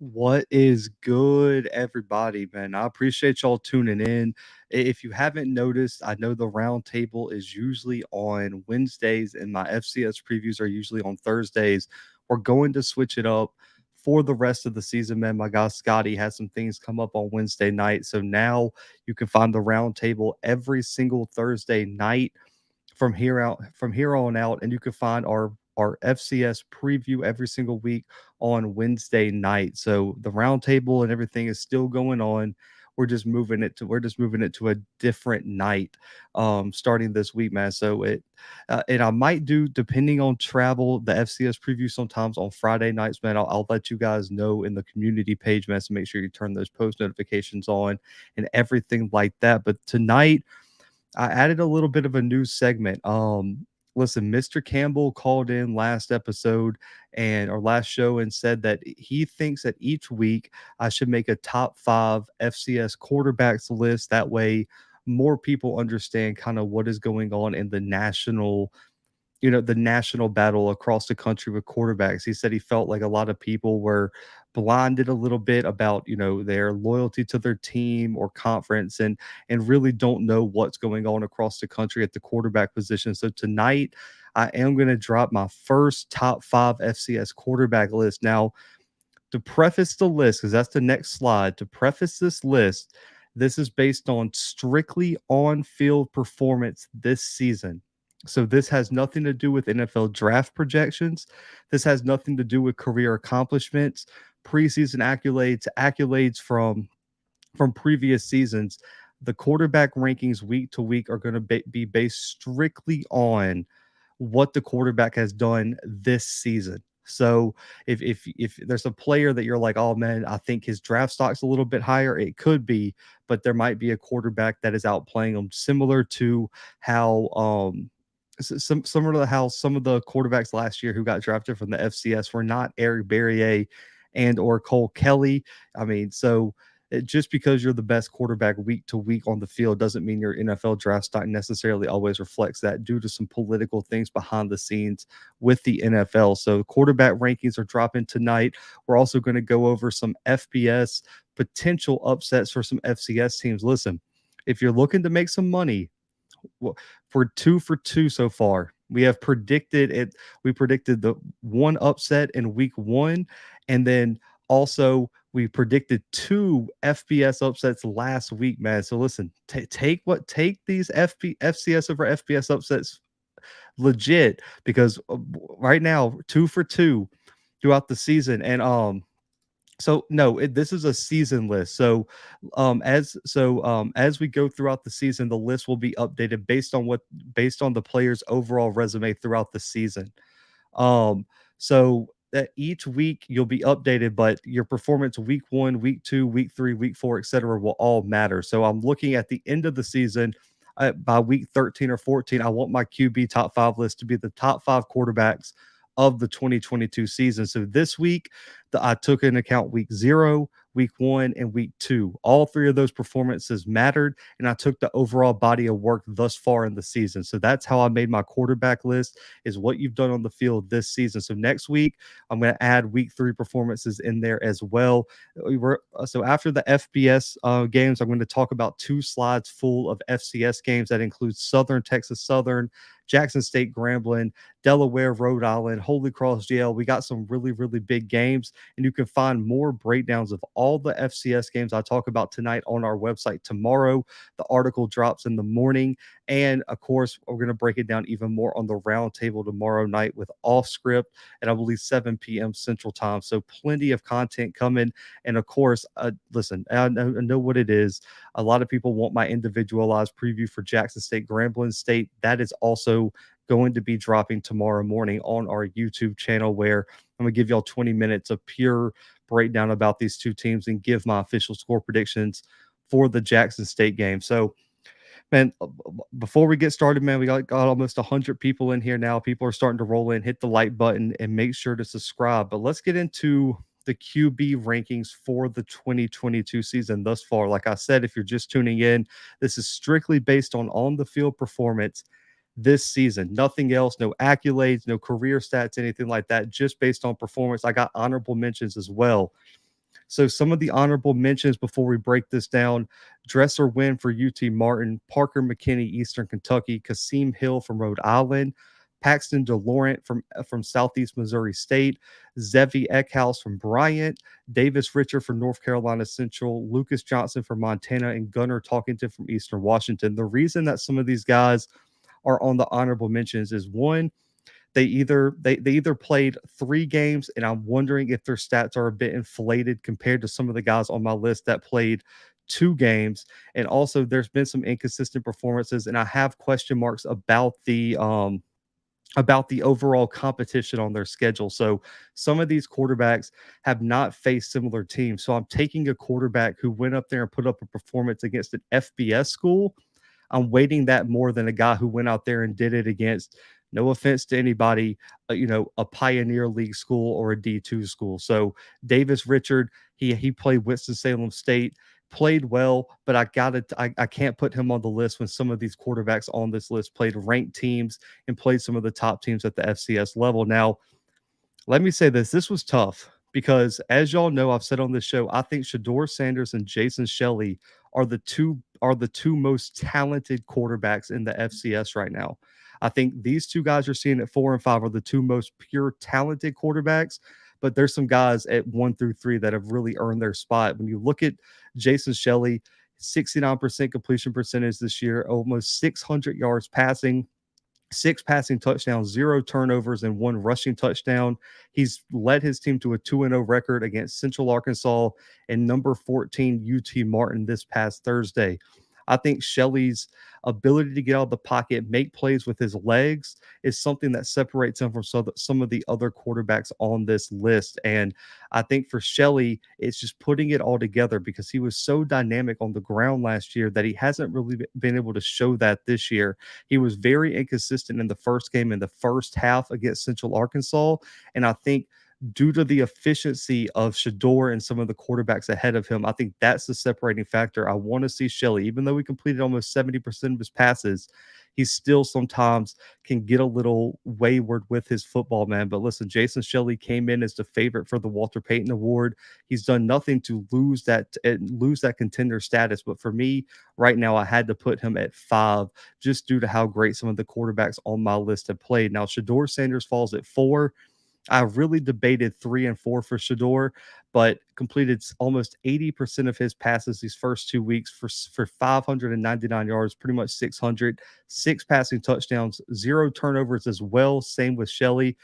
What is good, everybody, man? I appreciate y'all tuning in. If you haven't noticed, I know the round table is usually on Wednesdays and my FCS previews are usually on Thursdays. We're going to switch it up for the rest of the season, man. My guy Scotty has some things come up on Wednesday night. So now you can find the round table every single Thursday night from here on out, and you can find our FCS preview every single week on Wednesday night. So the roundtable and everything is still going on. We're just moving it to a different night starting this week, man. So and I might do, depending on travel, the FCS preview sometimes on Friday nights, man. I'll let you guys know in the community page, man. So make sure you turn those post notifications on and everything like that. But tonight I added a little bit of a new segment. Listen, Mr. Campbell called in last episode and or last show and said that he thinks that each week I should make a top 5 FCS quarterbacks list. That way, more people understand kind of what is going on in the national battle across the country with quarterbacks. He said he felt like a lot of people were blinded a little bit about, their loyalty to their team or conference and really don't know what's going on across the country at the quarterback position. So tonight I am going to drop my first top 5 FCS quarterback list. Now, to preface the list, because that's the next slide, to preface this list, this is based on strictly on field performance this season. So this has nothing to do with NFL draft projections. This has nothing to do with career accomplishments, preseason accolades from previous seasons. The quarterback rankings week to week are going to be based strictly on what the quarterback has done this season. So if there's a player that you're like, oh man, I think his draft stock's a little bit higher, it could be, but there might be a quarterback that is outplaying them, similar to how similar to how some of the quarterbacks last year who got drafted from the FCS were not Eric Berrier and or Cole Kelly. I mean, so just because you're the best quarterback week to week on the field doesn't mean your NFL draft stock necessarily always reflects that, due to some political things behind the scenes with the NFL. So quarterback rankings are dropping tonight. We're also going to go over some FBS potential upsets for some FCS teams. Listen, if you're looking to make some money, we're 2 for 2 so far. We have predicted it. We predicted the one upset in week 1, and then also we predicted 2 FBS upsets last week, man. So listen, take these FCS over FBS upsets legit, because right now 2 for 2 throughout the season. And so no, this is a season list. So as we go throughout the season, the list will be updated based on the player's overall resume throughout the season. So that each week you'll be updated, but your performance week 1, week 2, week 3, week 4, etc. will all matter. So I'm looking at the end of the season. By week 13 or 14, I want my QB top 5 list to be the top 5 quarterbacks of the 2022 season. So this week, I took into account week 0, week 1, and week 2. All 3 of those performances mattered, and I took the overall body of work thus far in the season. So that's how I made my quarterback list, is what you've done on the field this season. So next week, I'm going to add week 3 performances in there as well. So after the FBS games, I'm going to talk about 2 slides full of FCS games that include Southern Texas Southern, Jackson State Grambling, Delaware, Rhode Island, Holy Cross GL. We got some really, really big games, and you can find more breakdowns of all the FCS games I talk about tonight on our website tomorrow. The article drops in the morning, and of course, we're going to break it down even more on the roundtable tomorrow night with off script at, I believe, 7 p.m. Central Time. So plenty of content coming. And of course, listen, I know what it is. A lot of people want my individualized preview for Jackson State, Grambling State. That is also going to be dropping tomorrow morning on our YouTube channel, where I'm going to give y'all 20 minutes of pure breakdown about these two teams and give my official score predictions for the Jackson State game. So, man, before we get started, man, we got almost 100 people in here now. People are starting to roll in. Hit the like button and make sure to subscribe. But let's get into the QB rankings for the 2022 season thus far. Like I said, if you're just tuning in, this is strictly based on the field performance this season. Nothing else, no accolades, no career stats, anything like that, just based on performance. I got honorable mentions as well. So some of the honorable mentions before we break this down: Dresser Wynn for UT Martin, Parker McKinney, Eastern Kentucky, Kasim Hill from Rhode Island, Paxton DeLaurent from Southeast Missouri State, Zevi Eckhouse from Bryant, Davis Richard from North Carolina Central, Lucas Johnson from Montana, and Gunnar Talkington from Eastern Washington. The reason that some of these guys are on the honorable mentions is one, they either played 3 games, and I'm wondering if their stats are a bit inflated compared to some of the guys on my list that played 2 games. And also, there's been some inconsistent performances, and I have question marks about the overall competition on their schedule. So some of these quarterbacks have not faced similar teams. So I'm taking a quarterback who went up there and put up a performance against an FBS school. I'm weighting that more than a guy who went out there and did it against, no offense to anybody, a Pioneer League school or a D2 school. So Davis Richard, he played Winston-Salem State, played well, but I can't put him on the list when some of these quarterbacks on this list played ranked teams and played some of the top teams at the FCS level. Now, let me say this was tough because, as y'all know, I've said on this show, I think Shador Sanders and Jason Shelley are the two most talented quarterbacks in the FCS right now. I think these two guys you're seeing at 4 and 5 are the two most pure talented quarterbacks, but there's some guys at 1 through 3 that have really earned their spot. When you look at Jason Shelley, 69% completion percentage this year, almost 600 yards passing, 6 passing touchdowns, 0 turnovers, and 1 rushing touchdown. He's led his team to a 2-0 record against Central Arkansas and number 14 UT Martin this past Thursday. I think Shelley's ability to get out of the pocket, make plays with his legs, is something that separates him from some of the other quarterbacks on this list. And I think for Shelley, it's just putting it all together because he was so dynamic on the ground last year that he hasn't really been able to show that this year. He was very inconsistent in the first game in the first half against Central Arkansas. And I think due to the efficiency of Shador and some of the quarterbacks ahead of him, I think that's the separating factor. I want to see Shelley, even though he completed almost 70% of his passes, he still sometimes can get a little wayward with his football, man. But listen, Jason Shelley came in as the favorite for the Walter Payton Award. He's done nothing to lose that contender status. But for me, right now, I had to put him at 5 just due to how great some of the quarterbacks on my list have played. Now, Shador Sanders falls at 4. I really debated 3 and 4 for Shador, but completed almost 80% of his passes these first 2 weeks for 599 yards, pretty much 600, 6 passing touchdowns, 0 turnovers as well. Same with Shelley.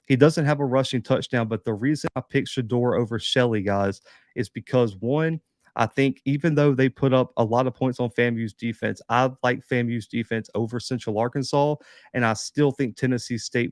He doesn't have a rushing touchdown, but the reason I picked Shador over Shelley, guys, is because one, I think even though they put up a lot of points on FAMU's defense, I like FAMU's defense over Central Arkansas, and I still think Tennessee State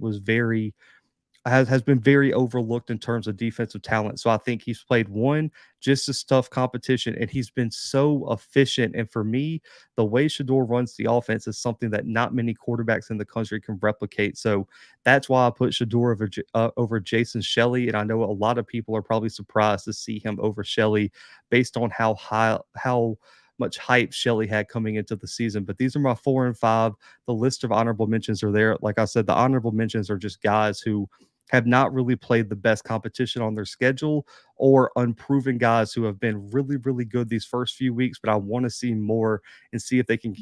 has been very overlooked in terms of defensive talent. So I think he's played one just as tough competition, and he's been so efficient. And for me, the way Shador runs the offense is something that not many quarterbacks in the country can replicate. So that's why I put Shador over Jason Shelley. And I know a lot of people are probably surprised to see him over Shelley based on how much hype Shelley had coming into the season. But these are my 4 and 5. The list of honorable mentions are there. Like I said, the honorable mentions are just guys who have not really played the best competition on their schedule, or unproven guys who have been really, really good these first few weeks, but I want to see more and see if they can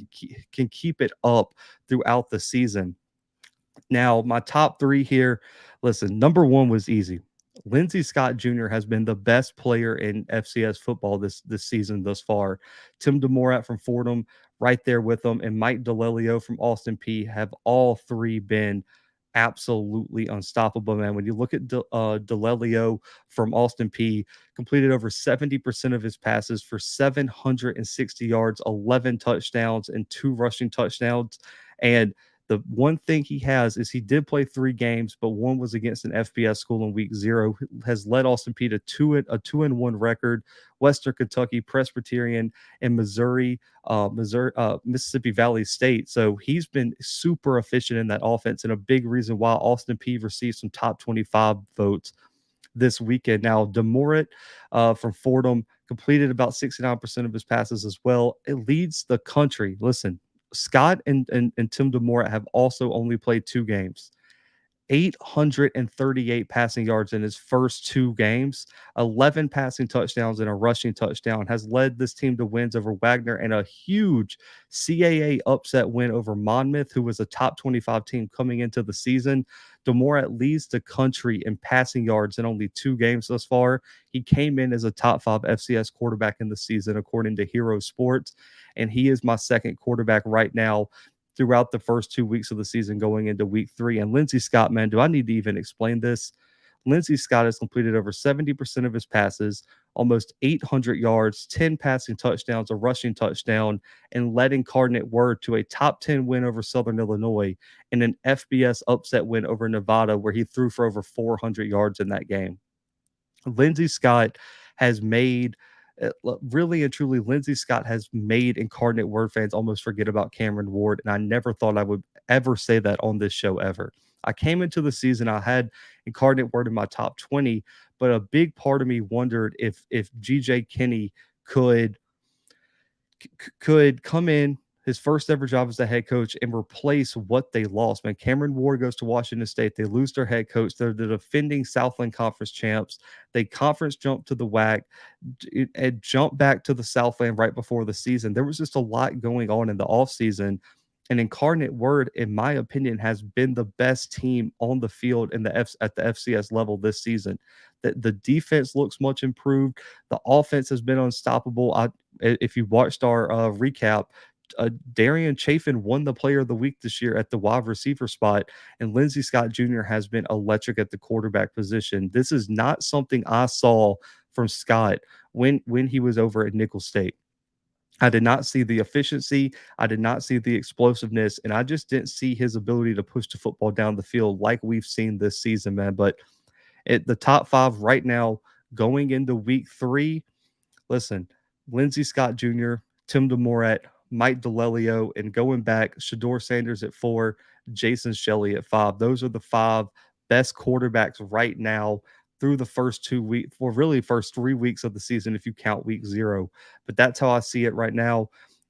keep it up throughout the season. Now, my top 3 here, listen, number 1 was easy. Lindsey Scott Jr. has been the best player in FCS football this season thus far. Tim DeMorat from Fordham right there with him, and Mike DeLelio from Austin Peay have all 3 been absolutely unstoppable, man. When you look at DeLelio from Austin Peay, completed over 70% of his passes for 760 yards, 11 touchdowns, and 2 rushing touchdowns. And the one thing he has is he did play 3 games, but one was against an FBS school in week 0. Has led Austin Peay to a 2-1 record. Western Kentucky, Presbyterian, and Mississippi Valley State. So he's been super efficient in that offense, and a big reason why Austin Peay received some top 25 votes this weekend. Now, DeMorat from Fordham completed about 69% of his passes as well. It leads the country. Listen, Scott and Tim DeMorat have also only played 2 games. 838 passing yards in his first 2 games, 11 passing touchdowns and a rushing touchdown, has led this team to wins over Wagner and a huge CAA upset win over Monmouth, who was a top 25 team coming into the season. Demorat leads the country in passing yards in only 2 games thus far. He came in as a top 5 FCS quarterback in the season, according to Hero Sports, and he is my second quarterback right now throughout the first 2 weeks of the season going into week 3. And Lindsey Scott, man, do I need to even explain this? Lindsey Scott has completed over 70% of his passes, almost 800 yards, 10 passing touchdowns, a rushing touchdown, and led Incarnate Word to a top 10 win over Southern Illinois and an FBS upset win over Nevada, where he threw for over 400 yards in that game. Lindsey Scott has made really and truly, Lindsey Scott has made Incarnate Word fans almost forget about Cameron Ward. And I never thought I would ever say that on this show ever. I came into the season, I had Incarnate Word in my top 20, but a big part of me wondered if GJ Kinney could come in his first ever job as the head coach and replace what they lost. Man, Cameron Ward goes to Washington State. They lose their head coach. They're the defending Southland Conference champs. They conference jump to the WAC and jump back to the Southland right before the season. There was just a lot going on in the offseason. And Incarnate Word, in my opinion, has been the best team on the field at the FCS level this season. The defense looks much improved. The offense has been unstoppable. If you watched our recap, Darian Chafin won the Player of the Week this year at the wide receiver spot, and Lindsey Scott Jr. has been electric at the quarterback position. This is not something I saw from Scott when he was over at Nicholls State. I did not see the efficiency. I did not see the explosiveness, and I just didn't see his ability to push the football down the field like we've seen this season, man. But the top 5 right now going into week 3, listen, Lindsey Scott Jr., Tim DeMorat, Mike DeLelio, and going back, Shador Sanders at 4, Jason Shelley at 5. Those are the 5 best quarterbacks right now through the first 2 weeks, or really first 3 weeks of the season if you count week 0. But that's how I see it right now.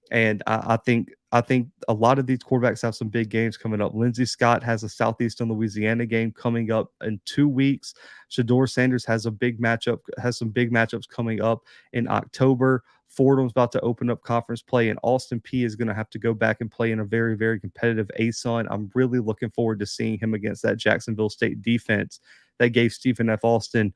And I think a lot of these quarterbacks have some big games coming up. Lindsey Scott has a Southeastern Louisiana game coming up in 2 weeks. Shador Sanders has some big matchups coming up in October. Fordham's about to open up conference play, and Austin Peay is going to have to go back and play in a very, very competitive ASUN. I'm really looking forward to seeing him against that Jacksonville State defense that gave Stephen F. Austin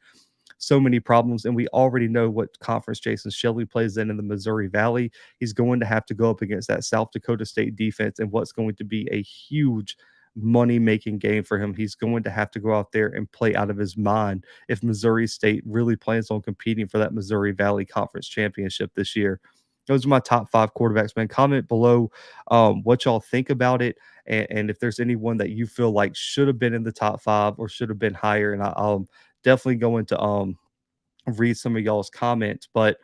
so many problems. And we already know what conference Jason Shelley plays in the Missouri Valley. He's going to have to go up against that South Dakota State defense and what's going to be a huge money-making game for him. He's going to have to go out there and play out of his mind if Missouri State really plans on competing for that Missouri Valley Conference Championship this year. Those are my top 5 quarterbacks, man. Comment below what y'all think about it, and if there's anyone that you feel like should have been in the top 5 or should have been higher. And I'll definitely going to read some of y'all's comments. But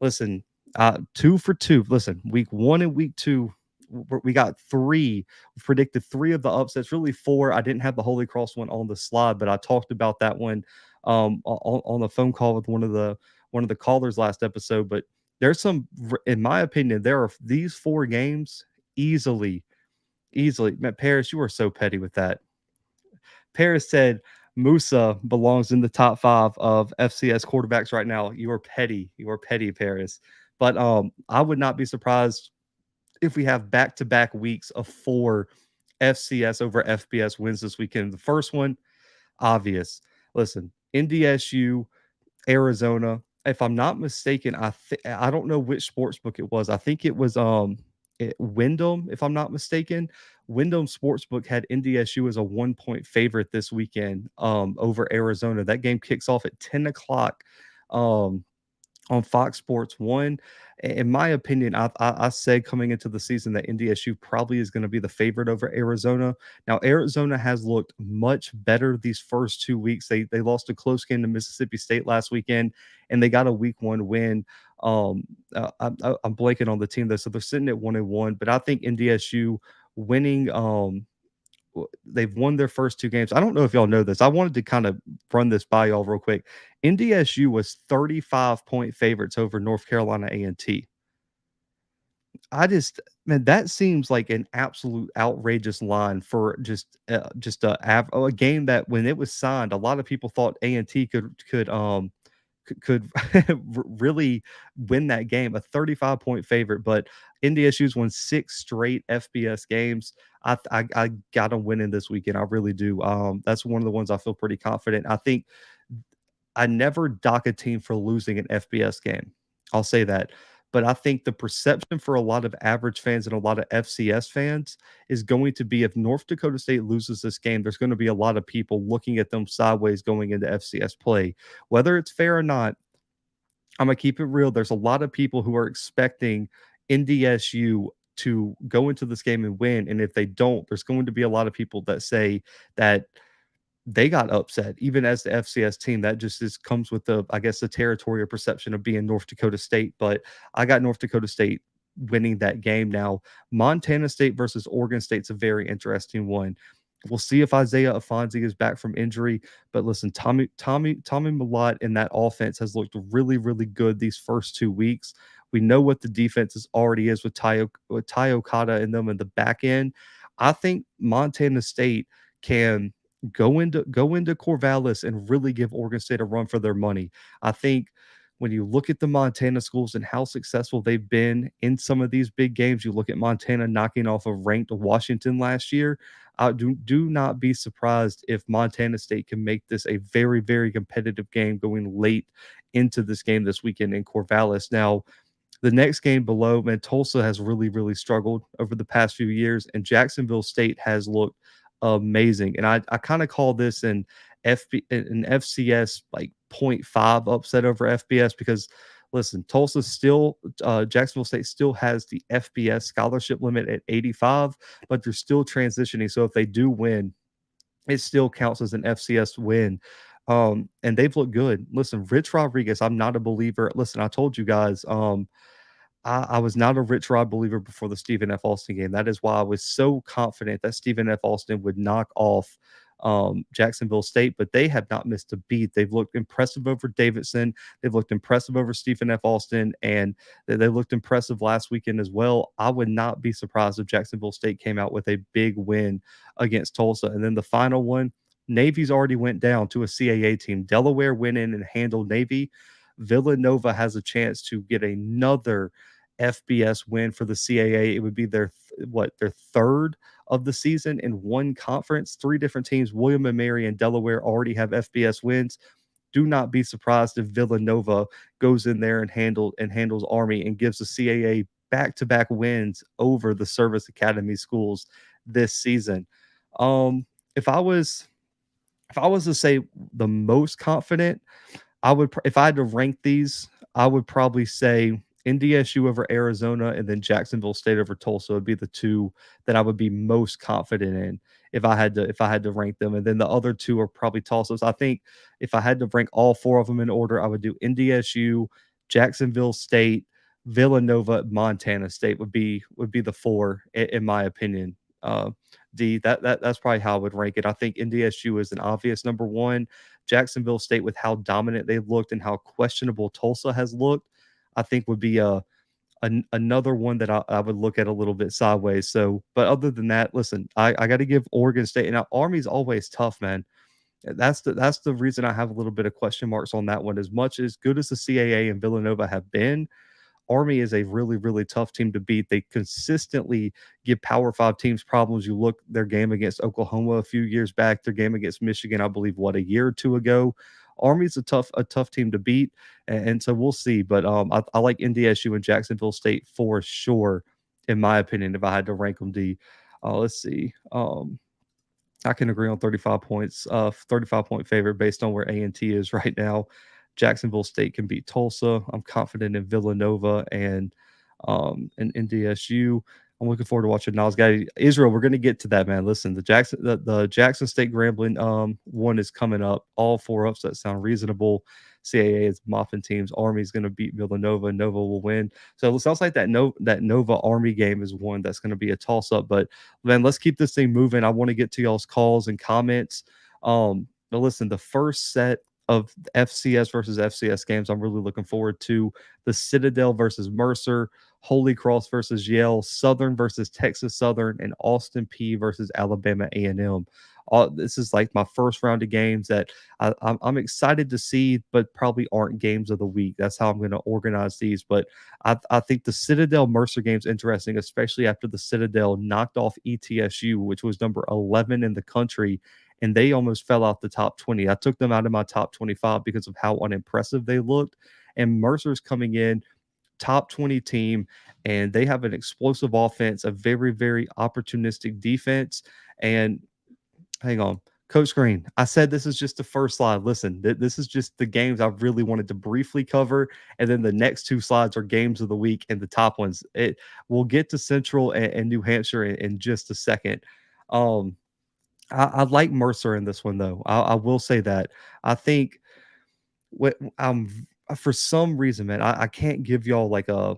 listen, 2 for 2. Listen, week 1 and week 2, we got 3. We predicted 3 of the upsets, really 4. I didn't have the Holy Cross one on the slide, but I talked about that one on the phone call with one of the callers last episode. But there's some, in my opinion, there are these 4 games easily. Matt Paris, you are so petty with that. Paris said Musa belongs in the top 5 of FCS quarterbacks right now. You are petty. Paris. But I would not be surprised if we have back-to-back weeks of 4 FCS over FBS wins this weekend. The first one, obvious. Listen, NDSU, Arizona. If I'm not mistaken, I don't know which sports book it was. I think it was Wyndham, if I'm not mistaken. Wyndham Sportsbook had NDSU as a 1-point favorite this weekend over Arizona. That game kicks off at 10 o'clock on Fox Sports 1. In my opinion, I said coming into the season that NDSU probably is going to be the favorite over Arizona. Now, Arizona has looked much better these first 2 weeks. They lost a close game to Mississippi State last weekend, and they got a week 1 win. I'm blanking on the team though, so they're sitting at 1-1. But I think NDSU winning, they've won their first 2 games. I don't know if y'all know this. I wanted to kind of run this by y'all real quick. NDSU was 35-point favorites over North Carolina A&T. I just man, that seems like an absolute outrageous line for just a game that when it was signed, a lot of people thought A&T could really win that game, a 35-point favorite, but NDSU's won 6 straight FBS games. I got them winning this weekend. I really do. That's one of the ones I feel pretty confident. I think I never dock a team for losing an FBS game. I'll say that. But I think the perception for a lot of average fans and a lot of FCS fans is going to be if North Dakota State loses this game, there's going to be a lot of people looking at them sideways going into FCS play. Whether it's fair or not, I'm going to keep it real. There's a lot of people who are expecting NDSU to go into this game and win. And if they don't, there's going to be a lot of people that say that they got upset, even as the FCS team. That just comes with the, I guess, the territory or perception of being North Dakota State. But I got North Dakota State winning that game. Now, Montana State versus Oregon State's a very interesting one. We'll see if Isaiah Afonso is back from injury. But listen, Tommy Millott in that offense has looked really, really good these first 2 weeks. We know what the defense already is with Ty Okada in them in the back end. I think Montana State can go into Corvallis and really give Oregon State a run for their money. I think when you look at the Montana schools and how successful they've been in some of these big games, you look at Montana knocking off a ranked Washington last year. Do not be surprised if Montana State can make this a very, very competitive game going late into this game this weekend in Corvallis. Now, the next game below, man, Tulsa has really, really struggled over the past few years, and Jacksonville State has looked amazing. And I kind of call this an FCS like .5 upset over FBS because listen, Tulsa still Jacksonville State still has the FBS scholarship limit at 85, but they're still transitioning. So if they do win, it still counts as an FCS win. And they've looked good. Listen, Rich Rodriguez, I'm not a believer. Listen, I told you guys, I was not a Rich Rod believer before the Stephen F. Austin game. That is why I was so confident that Stephen F. Austin would knock off Jacksonville State, but they have not missed a beat. They've looked impressive over Davidson. They've looked impressive over Stephen F. Austin, and they looked impressive last weekend as well. I would not be surprised if Jacksonville State came out with a big win against Tulsa. And then the final one, Navy's already went down to a CAA team. Delaware went in and handled Navy. Villanova has a chance to get another FBS win for the CAA. It would be their third of the season in one conference. 3 different teams, William and Mary and Delaware, already have FBS wins. Do not be surprised if Villanova goes in there and handles Army and gives the CAA back-to-back wins over the Service Academy schools this season. Um, if I was to say the most confident, I would if I had to rank these, I would probably say NDSU over Arizona and then Jacksonville State over Tulsa would be the 2 that I would be most confident in if I had to rank them. And then the other 2 are probably toss-ups. I think if I had to rank all 4 of them in order, I would do NDSU, Jacksonville State, Villanova, Montana State would be the 4 in my opinion. That's probably how I would rank it. I think NDSU is an obvious number 1. Jacksonville State, with how dominant they've looked and how questionable Tulsa has looked, I think would be another one that I would look at a little bit sideways. So, but other than that, listen, I got to give Oregon State, and now Army's always tough, man. That's the reason I have a little bit of question marks on that one. As much as good as the CAA and Villanova have been, Army is a really, really tough team to beat. They consistently give Power 5 teams problems. You look their game against Oklahoma a few years back, their game against Michigan, I believe, a year or 2 ago. Army's a tough team to beat, and so we'll see. But I like NDSU and Jacksonville State for sure, in my opinion. If I had to rank them, let's see. I can agree on 35 points, 35-point favorite based on where A&T is right now. Jacksonville State can beat Tulsa. I'm confident in Villanova and NDSU. I'm looking forward to watching Niles guy Israel. We're going to get to that, man. Listen, the Jackson State Grambling one is coming up. All 4 upsets sound reasonable. CAA is mopping teams. Army's going to beat Villanova. Nova will win. So it sounds like that Nova Army game is one that's going to be a toss up. But man, let's keep this thing moving. I want to get to y'all's calls and comments. But listen, the first set of FCS versus FCS games I'm really looking forward to: the Citadel versus Mercer, Holy Cross versus Yale, Southern versus Texas Southern, and Austin Peay versus Alabama A&M. This is like my first round of games that I'm excited to see, but probably aren't games of the week. That's how I'm going to organize these. But I think the Citadel Mercer game's interesting, especially after the Citadel knocked off ETSU, which was number 11 in the country, and they almost fell out the top 20. I took them out of my top 25 because of how unimpressive they looked. And Mercer's coming in top 20 team, and they have an explosive offense, a very, very opportunistic defense. And hang on, Coach Green, I said this is just the first slide. Listen, this is just the games I really wanted to briefly cover, and then the next two slides are games of the week and the top ones. We'll get to Central and New Hampshire in just a second. I like Mercer in this one though. I will say that I think what for some reason, man, I can't give y'all like a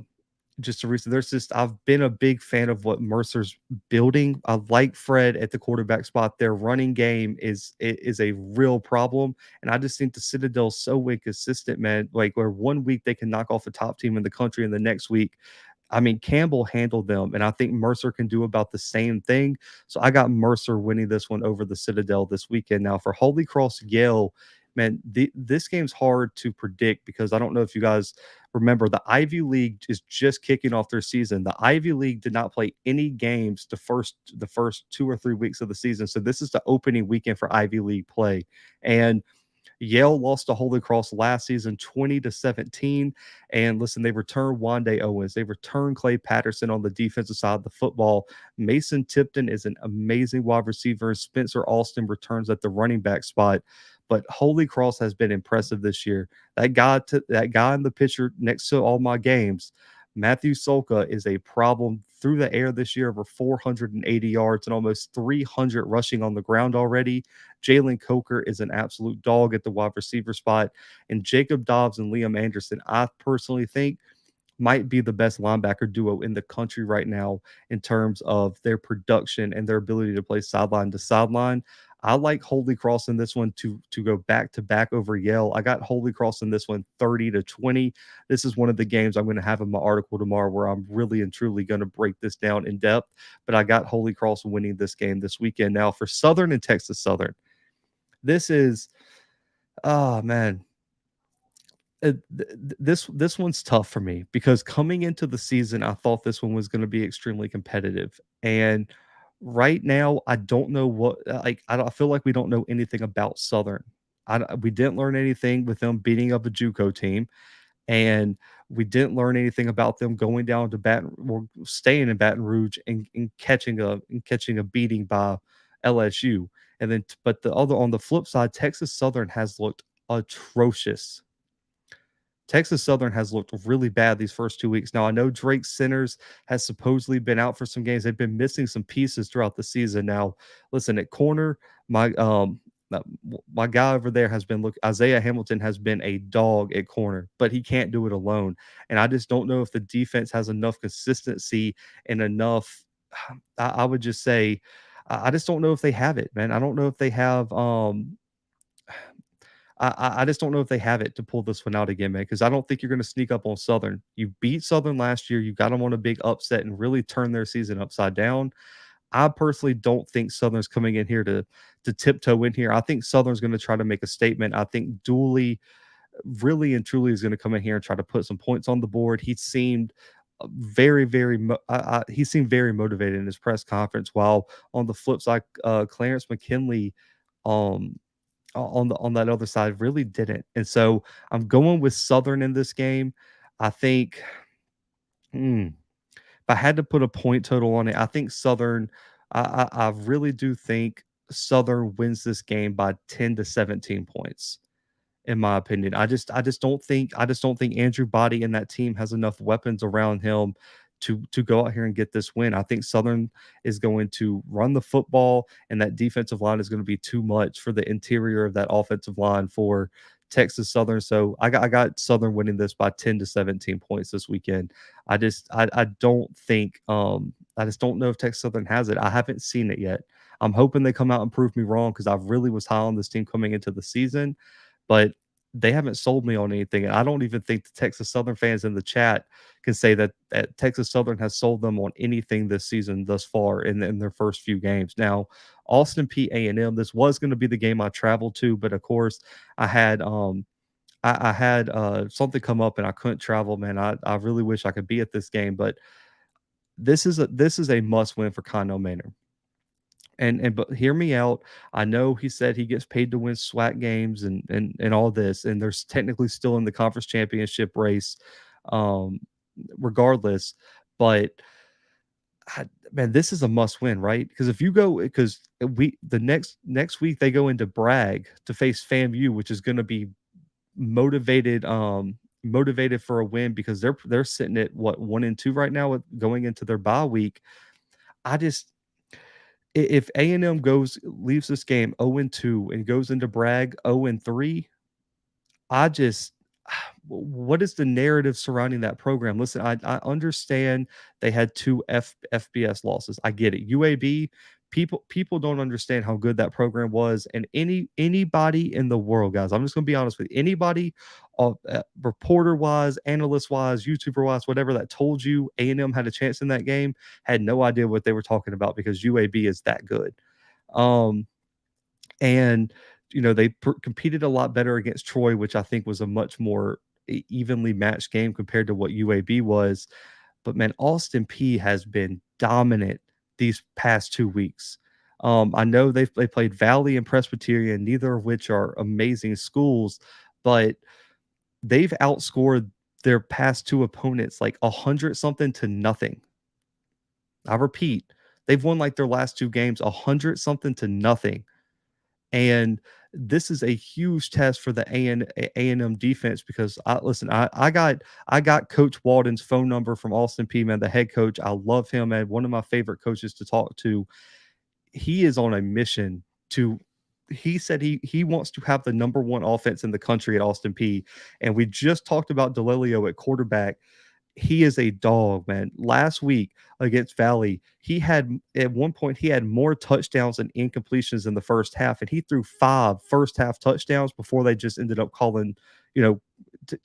just a reason. There's just I've been a big fan of what Mercer's building. I like Fred at the quarterback spot. Their running game is a real problem, and I just think the Citadel's so inconsistent, man. Like where one week they can knock off a top team in the country, and the next week I mean, Campbell handled them, and I think Mercer can do about the same thing. So I got Mercer winning this one over the Citadel this weekend. Now for Holy Cross Yale, man, this game's hard to predict because I don't know if you guys remember the Ivy League is just kicking off their season. The Ivy League did not play any games the first 2 or 3 weeks of the season. So this is the opening weekend for Ivy League play. And Yale lost to Holy Cross last season 20-17. And listen, they returned Wande Owens. They returned Clay Patterson on the defensive side of the football. Mason Tipton is an amazing wide receiver. Spencer Alston returns at the running back spot. But Holy Cross has been impressive this year. That guy in the picture next to all my games, Matthew Solka, is a problem through the air this year, over 480 yards and almost 300 rushing on the ground already. Jalen Coker is an absolute dog at the wide receiver spot. And Jacob Dobbs and Liam Anderson, I personally think, might be the best linebacker duo in the country right now in terms of their production and their ability to play sideline to sideline. I like Holy Cross in this one to go back to back over Yale. I got Holy Cross in this one 30-20. This is one of the games I'm going to have in my article tomorrow where I'm really and truly going to break this down in depth. But I got Holy Cross winning this game this weekend. Now for Southern and Texas Southern, this is, oh man, this one's tough for me because coming into the season, I thought this one was going to be extremely competitive. And right now, I don't know what like I feel like we don't know anything about Southern. We didn't learn anything with them beating up a JUCO team, and we didn't learn anything about them going down to Baton or staying in Baton Rouge and catching a beating by LSU. And then, but the other on the flip side, Texas Southern has looked atrocious. Texas Southern has looked really bad these first 2 weeks. Now, I know Drake Centers has supposedly been out for some games. They've been missing some pieces throughout the season. Now, listen, at corner, my guy over there has been Isaiah Hamilton has been a dog at corner, but he can't do it alone. And I just don't know if the defense has enough consistency and enough. I would just say, I just don't know if they have it, man. I don't know if they have I just don't know if they have it to pull this one out again, man, because I don't think you're going to sneak up on Southern. You beat Southern last year. You got them on a big upset and really turn their season upside down. I personally don't think Southern's coming in here to tiptoe in here. I think Southern's going to try to make a statement. I think Dooley really and truly is going to come in here and try to put some points on the board. He seemed he seemed very motivated in his press conference. While on the flip side, Clarence McKinley, on that other side really didn't. And so I'm going with Southern in this game. I think if I had to put a point total on it, I think Southern. I really do think Southern wins this game by 10-17 points. In my opinion, I just don't think Andrew Body and that team has enough weapons around him to go out here and get this win. I think Southern is going to run the football, and that defensive line is going to be too much for the interior of that offensive line for Texas Southern. So I got Southern winning this by 10-17 points this weekend. I don't think I just don't know if Texas Southern has it. I haven't seen it yet. I'm hoping they come out and prove me wrong because I really was high on this team coming into the season, but they haven't sold me on anything. And I don't even think the Texas Southern fans in the chat can say that Texas Southern has sold them on anything this season thus far in their first few games. Now, Austin Peay A&M, this was going to be the game I traveled to, but of course, I had I had something come up and I couldn't travel. Man, I really wish I could be at this game, but this is a must win for Connell Manor. And but hear me out. I know he said he gets paid to win SWAC games and all this, and there's technically still in the conference championship race, um, regardless. But man, this is a must win, right? Because if you go, because we the next week they go into Bragg to face FAMU, which is going to be motivated, motivated for a win because they're sitting at what 1-2 right now with going into their bye week. I just if A&M leaves this game 0-2 and goes into Bragg 0-3, I just what is the narrative surrounding that program? Listen, I understand they had two FBS losses. I get it. UAB, people don't understand how good that program was. And anybody in the world, guys, I'm just gonna be honest with you. Anybody, reporter wise, analyst wise, YouTuber wise, whatever that told you A&M had a chance in that game had no idea what they were talking about because UAB is that good. Um, and they competed a lot better against Troy, which I think was a much more evenly matched game compared to what UAB was. But man, Austin Peay has been dominant these past 2 weeks. I know they played Valley and Presbyterian, neither of which are amazing schools, but they've outscored their past two opponents like 100 something to nothing. I repeat, they've won like their last two games 100 something to nothing. And this is a huge test for the A&M defense because I got Coach Walden's phone number from Austin Peay, man, the head coach. I love him, man. One of my favorite coaches to talk to. He is on a mission to he said he wants to have the number one offense in the country at Austin Peay. And we just talked about DeLilio at quarterback. He is a dog, man. Last week against Valley, he had at one point he had more touchdowns and incompletions in the first half, and he threw 5 first half touchdowns before they just ended up calling,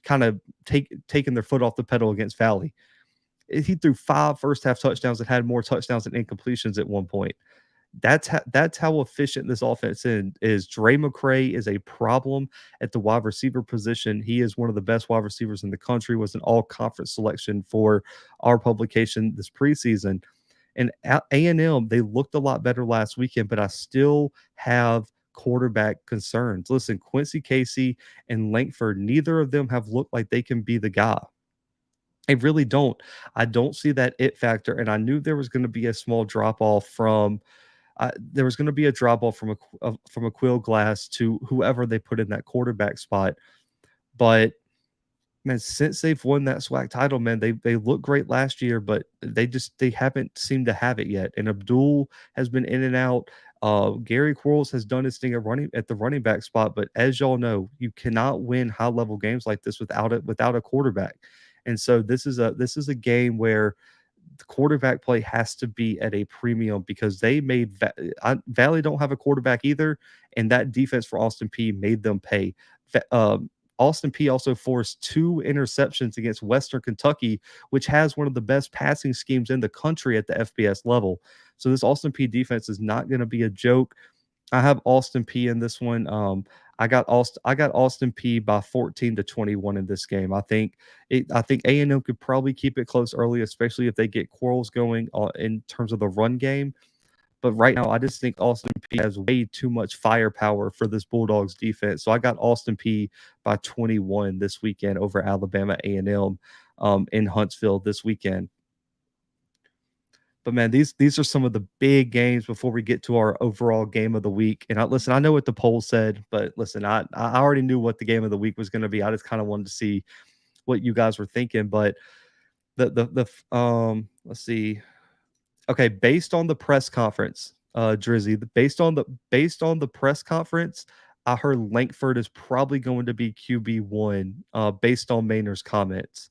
kind of taking their foot off the pedal against Valley. He threw 5 first half touchdowns and had more touchdowns and incompletions at one point. That's how efficient this offense is. Dre McCray is a problem at the wide receiver position. He is one of the best wide receivers in the country, was an all-conference selection for our publication this preseason. And A&M, they looked a lot better last weekend, but I still have quarterback concerns. Listen, Quincy Casey and Lankford, neither of them have looked like they can be the guy. I really don't. I don't see that it factor, and I knew there was going to be a small drop off from there was going to be a drop off from a Quill Glass to whoever they put in that quarterback spot. But man, since they've won that SWAC title, man, they looked great last year, but they haven't seemed to have it yet. And Abdul has been in and out. Gary Quarles has done his thing at the running back spot, but as y'all know, you cannot win high level games like this without a quarterback. And so this is a game where the quarterback play has to be at a premium because they made Valley don't have a quarterback either, and that defense for Austin Peay made them pay. Austin Peay also forced 2 interceptions against Western Kentucky, which has one of the best passing schemes in the country at the FBS level. So this Austin Peay defense is not going to be a joke. I have Austin Peay in this one. I got Austin Peay by 14-21 in this game. I think A&M could probably keep it close early, especially if they get Quarles going in terms of the run game. But right now, I just think Austin Peay has way too much firepower for this Bulldogs defense. So I got Austin Peay by 21 this weekend over Alabama A&M in Huntsville this weekend. But man, these are some of the big games before we get to our overall game of the week. And I know what the poll said, but listen, I already knew what the game of the week was going to be. I just kind of wanted to see what you guys were thinking. But let's see. Okay, based on the press conference, Drizzy, based on the press conference, I heard Lankford is probably going to be QB1, based on Mainer's comments.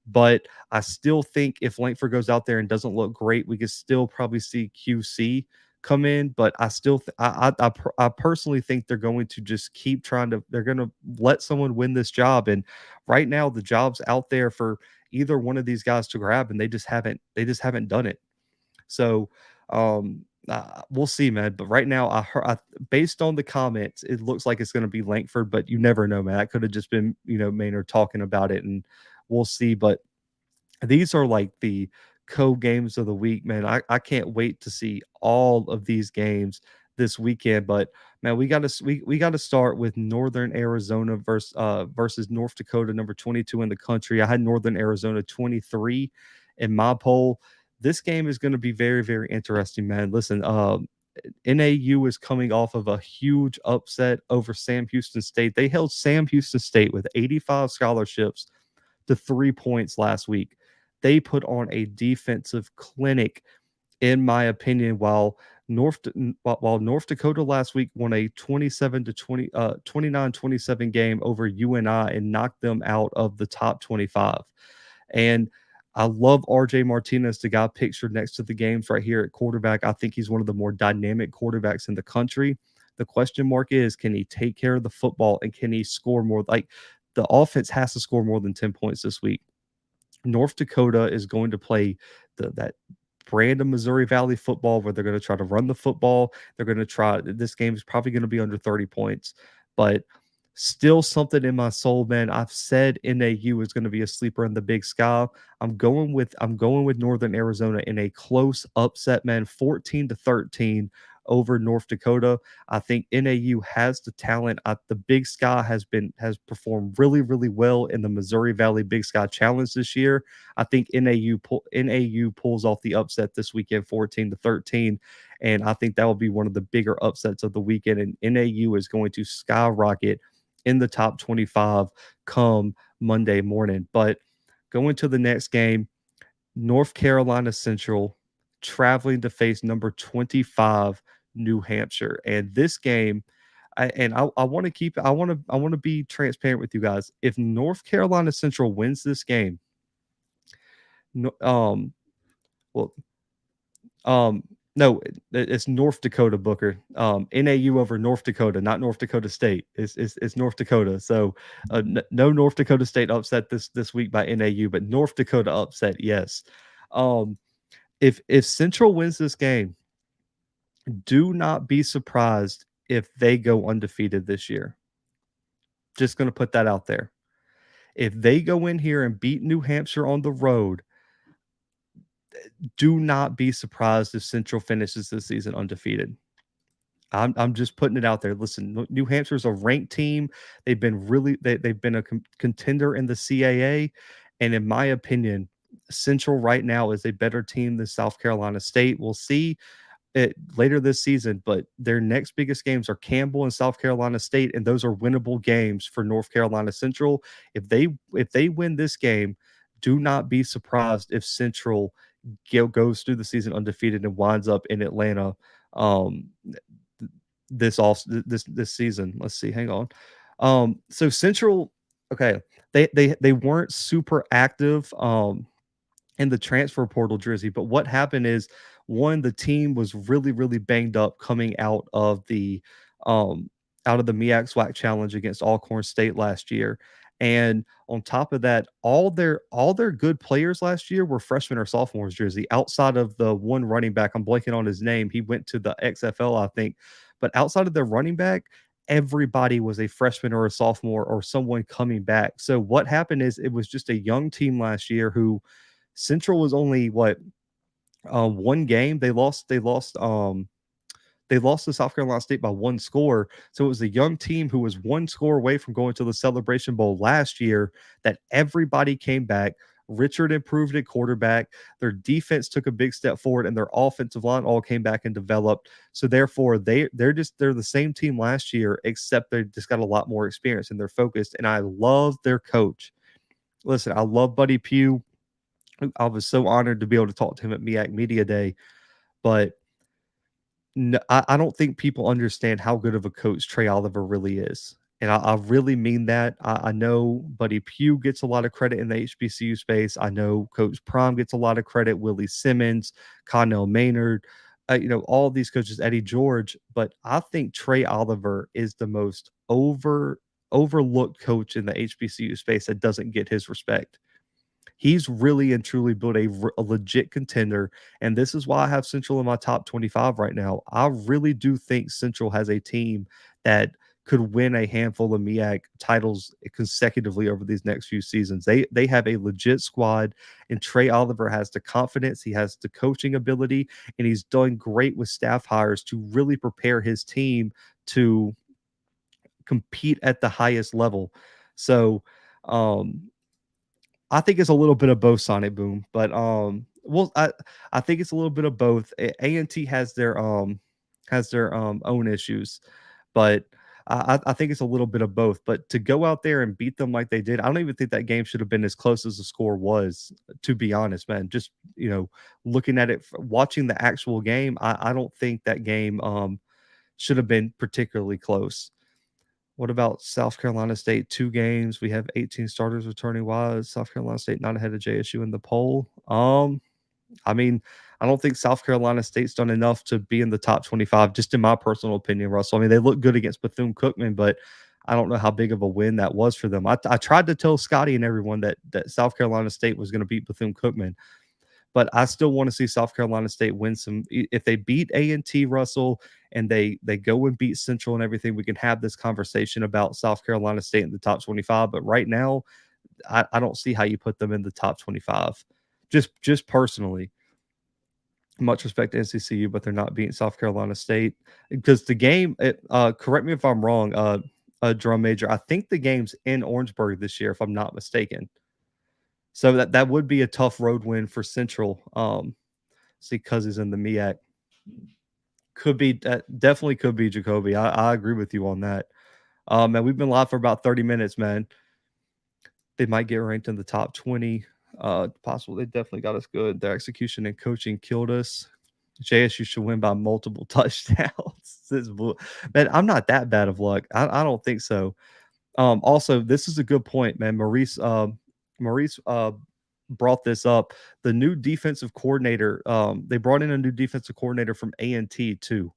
But I still think if Lankford goes out there and doesn't look great, we could still probably see QC come in, but I still I personally think they're going to just keep trying to they're going to let someone win this job. And right now the job's out there for either one of these guys to grab, and they just haven't done it. So we'll see, man. But right now, based on the comments, it looks like it's going to be Langford, but you never know, man. That could have just been, Maynard talking about it, and we'll see. But these are like the co-games of the week, man. I can't wait to see all of these games this weekend. But man, we got to start with Northern Arizona versus North Dakota, number 22 in the country. I had Northern Arizona 23 in my poll. This game is going to be very, very interesting, man. Listen, NAU is coming off of a huge upset over Sam Houston State. They held Sam Houston State with 85 scholarships to 3 points last week. They put on a defensive clinic, in my opinion, while North Dakota last week won a 27 to 20 29-27 game over UNI and knocked them out of the top 25. And I love RJ Martinez, the guy pictured next to the games right here at quarterback. I think he's one of the more dynamic quarterbacks in the country. The question mark is, can he take care of the football and can he score more? Like, the offense has to score more than 10 points this week. North Dakota is going to play that brand of Missouri Valley football where they're going to try to run the football. They're going to try. This game is probably going to be under 30 points, but still something in my soul, man. I've said NAU is going to be a sleeper in the Big Sky. I'm going with Northern Arizona in a close upset, man. 14-13 over North Dakota. I think NAU has the talent. The Big Sky has performed really, really well in the Missouri Valley Big Sky Challenge this year. I think NAU pulls off the upset this weekend, 14-13, and I think that will be one of the bigger upsets of the weekend. And NAU is going to skyrocket in the top 25 come Monday morning. But going to the next game, North Carolina Central traveling to face number 25 New Hampshire. And this game, I want to be transparent with you guys. If North Carolina Central wins this game, no, well, no, it's North Dakota, Booker. NAU over North Dakota, not North Dakota State. It's North Dakota. So no North Dakota State upset this week by NAU, but North Dakota upset, yes. If Central wins this game, do not be surprised if they go undefeated this year. Just going to put that out there. If they go in here and beat New Hampshire on the road, do not be surprised if Central finishes this season undefeated. I'm just putting it out there. Listen, New Hampshire's a ranked team. They've been a contender in the CAA, and in my opinion, Central right now is a better team than South Carolina State. We'll see it later this season, but their next biggest games are Campbell and South Carolina State, and those are winnable games for North Carolina Central. If they win this game, do not be surprised if Central goes through the season undefeated and winds up in Atlanta this season. Let's see. Hang on. So Central, okay, they weren't super active in the transfer portal, Drizzy. But what happened is, one, the team was really, really banged up coming out of the MEAC SWAC challenge against Alcorn State last year. And on top of that, all their good players last year were freshmen or sophomores, Drizzy, outside of the one running back. I'm blanking on his name. He went to the XFL, I think. But outside of their running back, everybody was a freshman or a sophomore or someone coming back. So what happened is, it was just a young team last year who Central was only one game. They lost to South Carolina State by one score. So it was a young team who was one score away from going to the Celebration Bowl last year that everybody came back. Richard improved at quarterback. Their defense took a big step forward, and their offensive line all came back and developed. So therefore, they're the same team last year, except they just got a lot more experience and they're focused. And I love their coach. Listen, I love Buddy Pugh. I was so honored to be able to talk to him at MEAC Media Day, but no, I don't think people understand how good of a coach Trey Oliver really is. And I really mean that. I know Buddy Pugh gets a lot of credit in the HBCU space. I know Coach Prom gets a lot of credit, Willie Simmons, Connell Maynard. all of these coaches, Eddie George, but I think Trey Oliver is the most overlooked coach in the HBCU space that doesn't get his respect. He's really and truly built a legit contender, and this is why I have Central in my top 25 right now. I really do think Central has a team that could win a handful of MEAC titles consecutively over these next few seasons. They have a legit squad, and Trey Oliver has the confidence, he has the coaching ability, and he's done great with staff hires to really prepare his team to compete at the highest level. So, I think it's a little bit of both, Sonic Boom, but well, I think it's a little bit of both. A&T has their own issues, but I think it's a little bit of both. But to go out there and beat them like they did, I don't even think that game should have been as close as the score was. To be honest, man, just looking at it, watching the actual game, I don't think that game should have been particularly close. What about South Carolina State? 2 games. We have 18 starters returning. Why is South Carolina State not ahead of JSU in the poll? I mean, I don't think South Carolina State's done enough to be in the top 25, just in my personal opinion, Russell. I mean, they look good against Bethune-Cookman, but I don't know how big of a win that was for them. I tried to tell Scotty and everyone that South Carolina State was going to beat Bethune-Cookman, but I still want to see South Carolina State win some. If they beat A&T, Russell, and they go and beat Central and everything, we can have this conversation about South Carolina State in the top 25. But right now, I don't see how you put them in the top 25. Just personally. Much respect to NCCU, but they're not beating South Carolina State because the game. Correct me if I'm wrong, Drum Major. I think the game's in Orangeburg this year, if I'm not mistaken. So that would be a tough road win for Central. See, because he's in the MEAC. Could be definitely could be Jacoby. I agree with you on that. Man, we've been live for about 30 minutes, man. They might get ranked in the top 20. Possible. They definitely got us good. Their execution and coaching killed us. JSU should win by multiple touchdowns. Man, I'm not that bad of luck. I don't think so. Also, this is a good point, man. Maurice brought this up. The new defensive coordinator, they brought in a new defensive coordinator from A&T too.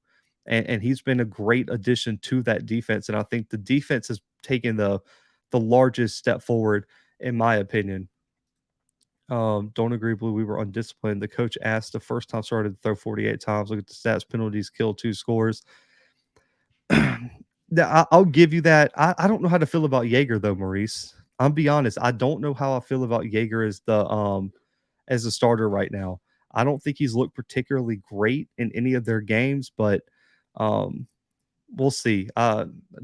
And he's been a great addition to that defense. And I think the defense has taken the largest step forward, in my opinion. Don't agree, Blue. We were undisciplined. The coach asked the first time started to throw 48 times. Look at the stats, penalties, kill, 2 scores. I'll give you that. I don't know how to feel about Yeager though, Maurice. I'll be honest. I don't know how I feel about Yeager as a starter right now. I don't think he's looked particularly great in any of their games, but we'll see.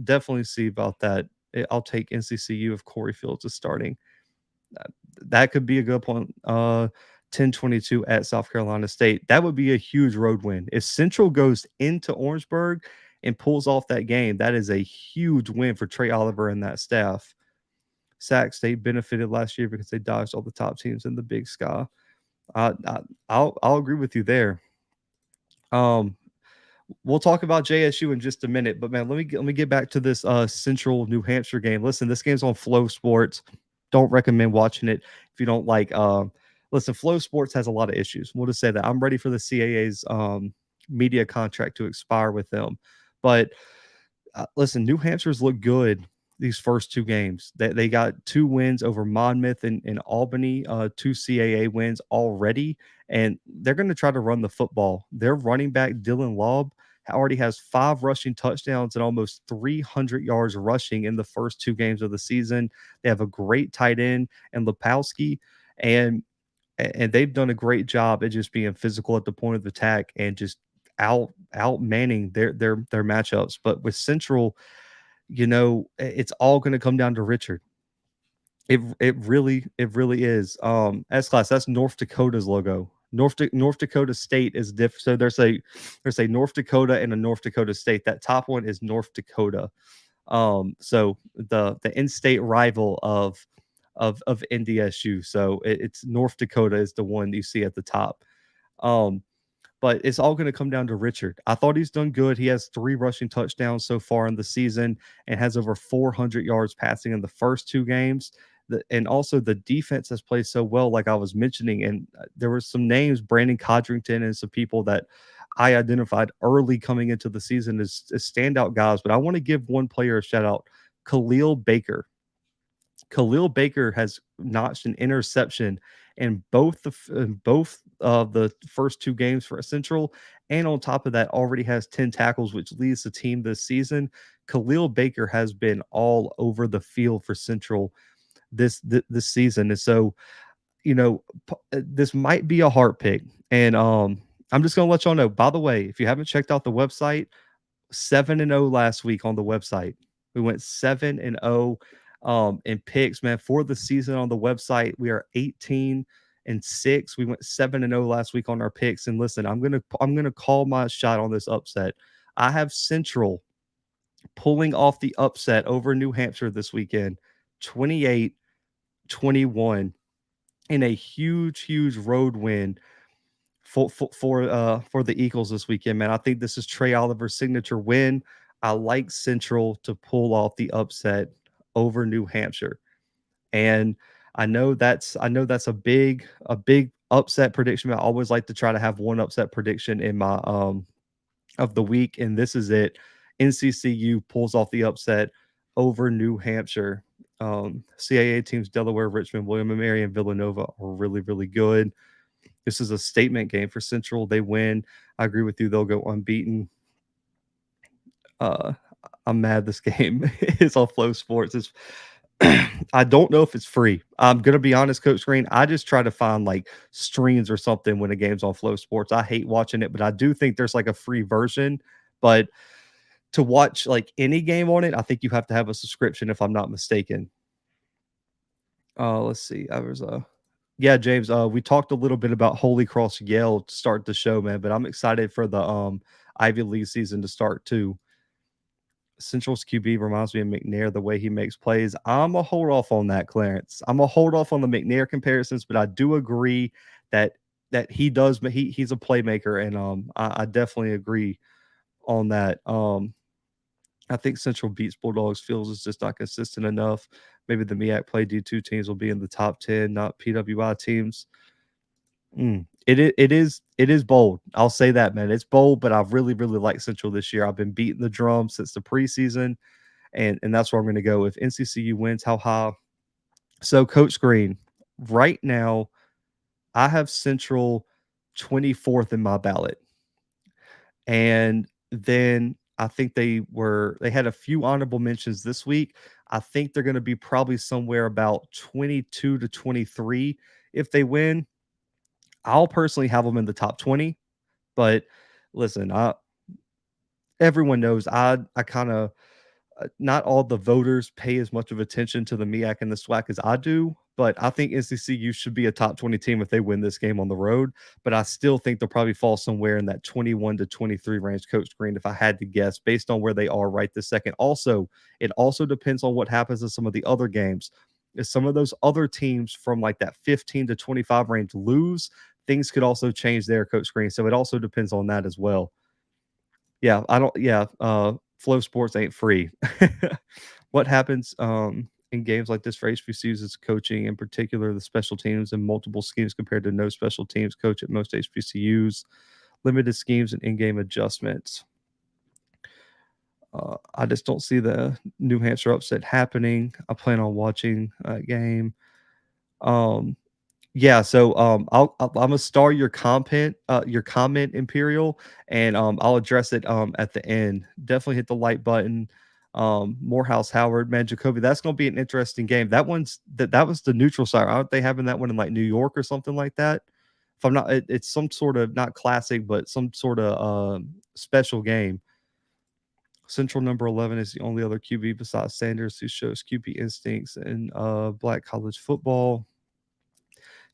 Definitely see about that. I'll take NCCU if Corey Fields is starting. That could be a good point. 10-22 at South Carolina State. That would be a huge road win. If Central goes into Orangeburg and pulls off that game, that is a huge win for Trey Oliver and that staff. Sac State benefited last year because they dodged all the top teams in the Big Sky. I'll agree with you there. We'll talk about JSU in just a minute, but man, let me get back to this Central New Hampshire game. Listen, this game's on Flow Sports. Don't recommend watching it if you don't like. Listen, Flow Sports has a lot of issues. We'll just say that I'm ready for the CAA's media contract to expire with them. But listen, New Hampshire's look good these first 2 games. They got 2 wins over Monmouth and Albany, 2 CAA wins already, and they're going to try to run the football. Their running back, Dylan Laub, already has 5 rushing touchdowns and almost 300 yards rushing in the first 2 games of the season. They have a great tight end and Lepowski, and they've done a great job at just being physical at the point of attack and just out manning their matchups. But with Central, it's all going to come down to Richard. It really is. S-Class, that's North Dakota's logo. North Dakota State is different. So there's a North Dakota and a North Dakota State. That top one is North Dakota. So the in-state rival of NDSU. So it's North Dakota is the one you see at the top. But it's all going to come down to Richard. I thought he's done good. He has 3 rushing touchdowns so far in the season and has over 400 yards passing in the first 2 games. And also the defense has played so well, like I was mentioning. And there were some names, Brandon Codrington and some people that I identified early coming into the season as standout guys, but I want to give one player a shout out, Khalil Baker. Khalil Baker has notched an interception in both of the first two games for Central, and on top of that, already has 10 tackles, which leads the team this season. Khalil Baker has been all over the field for Central this season, and so this might be a heart pick, and I'm just gonna let y'all know. By the way, if you haven't checked out the website, 7-0 last week on the website. We went 7-0 in picks, man, for the season on the website. We are 18-6. We went 7-0 last week on our picks. And listen, I'm gonna call my shot on this upset. I have Central pulling off the upset over New Hampshire this weekend, 28-21, in a huge road win for the Eagles this weekend, man. I think this is Trey Oliver's signature win. I like Central to pull off the upset over New Hampshire. And I know that's a big upset prediction. I always like to try to have one upset prediction in my of the week, and this is it. NCCU pulls off the upset over New Hampshire. CAA teams Delaware, Richmond, William and Mary, and Villanova are really good. This is a statement game for Central. They win. I agree with you. They'll go unbeaten. Uh, I'm mad this game is on Flow Sports. It's I don't know if it's free. I'm gonna be honest, Coach Green. I just try to find like streams or something when a game's on Flow Sports. I hate watching it, but I do think there's like a free version. But to watch like any game on it, I think you have to have a subscription if I'm not mistaken. Let's see. I was Yeah, James, we talked a little bit about Holy Cross Yale to start the show, man, but I'm excited for the Ivy League season to start too. Central's QB reminds me of McNair, the way he makes plays. I'm a hold off on that, Clarence. I'm a hold off on the McNair comparisons, but I do agree that he does. He's a playmaker, and I definitely agree on that. I think Central beats Bulldogs. Fields is just not consistent enough. Maybe the MEAC play D2 teams will be in the top 10, not PWI teams. It is bold. I'll say that, man. It's bold, but I really like Central this year. I've been beating the drum since the preseason, and that's where I'm going to go. If NCCU wins, how high? So, Coach Green, right now, I have Central 24th in my ballot, and then I think they had a few honorable mentions this week. I think they're going to be probably somewhere about 22 to 23 if they win. I'll personally have them in the top 20, but listen, everyone knows I kind of not all the voters pay as much of attention to the MEAC and the SWAC as I do, but I think NCCU should be a top 20 team if they win this game on the road. But I still think they'll probably fall somewhere in that 21 to 23 range, Coach Green, if I had to guess, based on where they are right this second. Also, it also depends on what happens in some of the other games. If some of those other teams from like that 15 to 25 range lose, things could also change there, Coach Green. So it also depends on that as well. Yeah, I don't. Yeah, Flow Sports ain't free. What happens in games like this for HBCUs is coaching, in particular the special teams and multiple schemes compared to no special teams coach at most HBCUs, limited schemes and in-game adjustments. I just don't see the New Hampshire upset happening. I plan on watching a game. Yeah, so I'm gonna star your comment, Imperial, and I'll address it at the end. Definitely hit the like button. Morehouse Howard, man, Jacoby, that's gonna be an interesting game. That was the neutral side. Aren't they having that one in like New York or something like that? If I'm not, it's some sort of not classic, but some sort of special game. Central number 11 is the only other QB besides Sanders who shows QB instincts in black college football.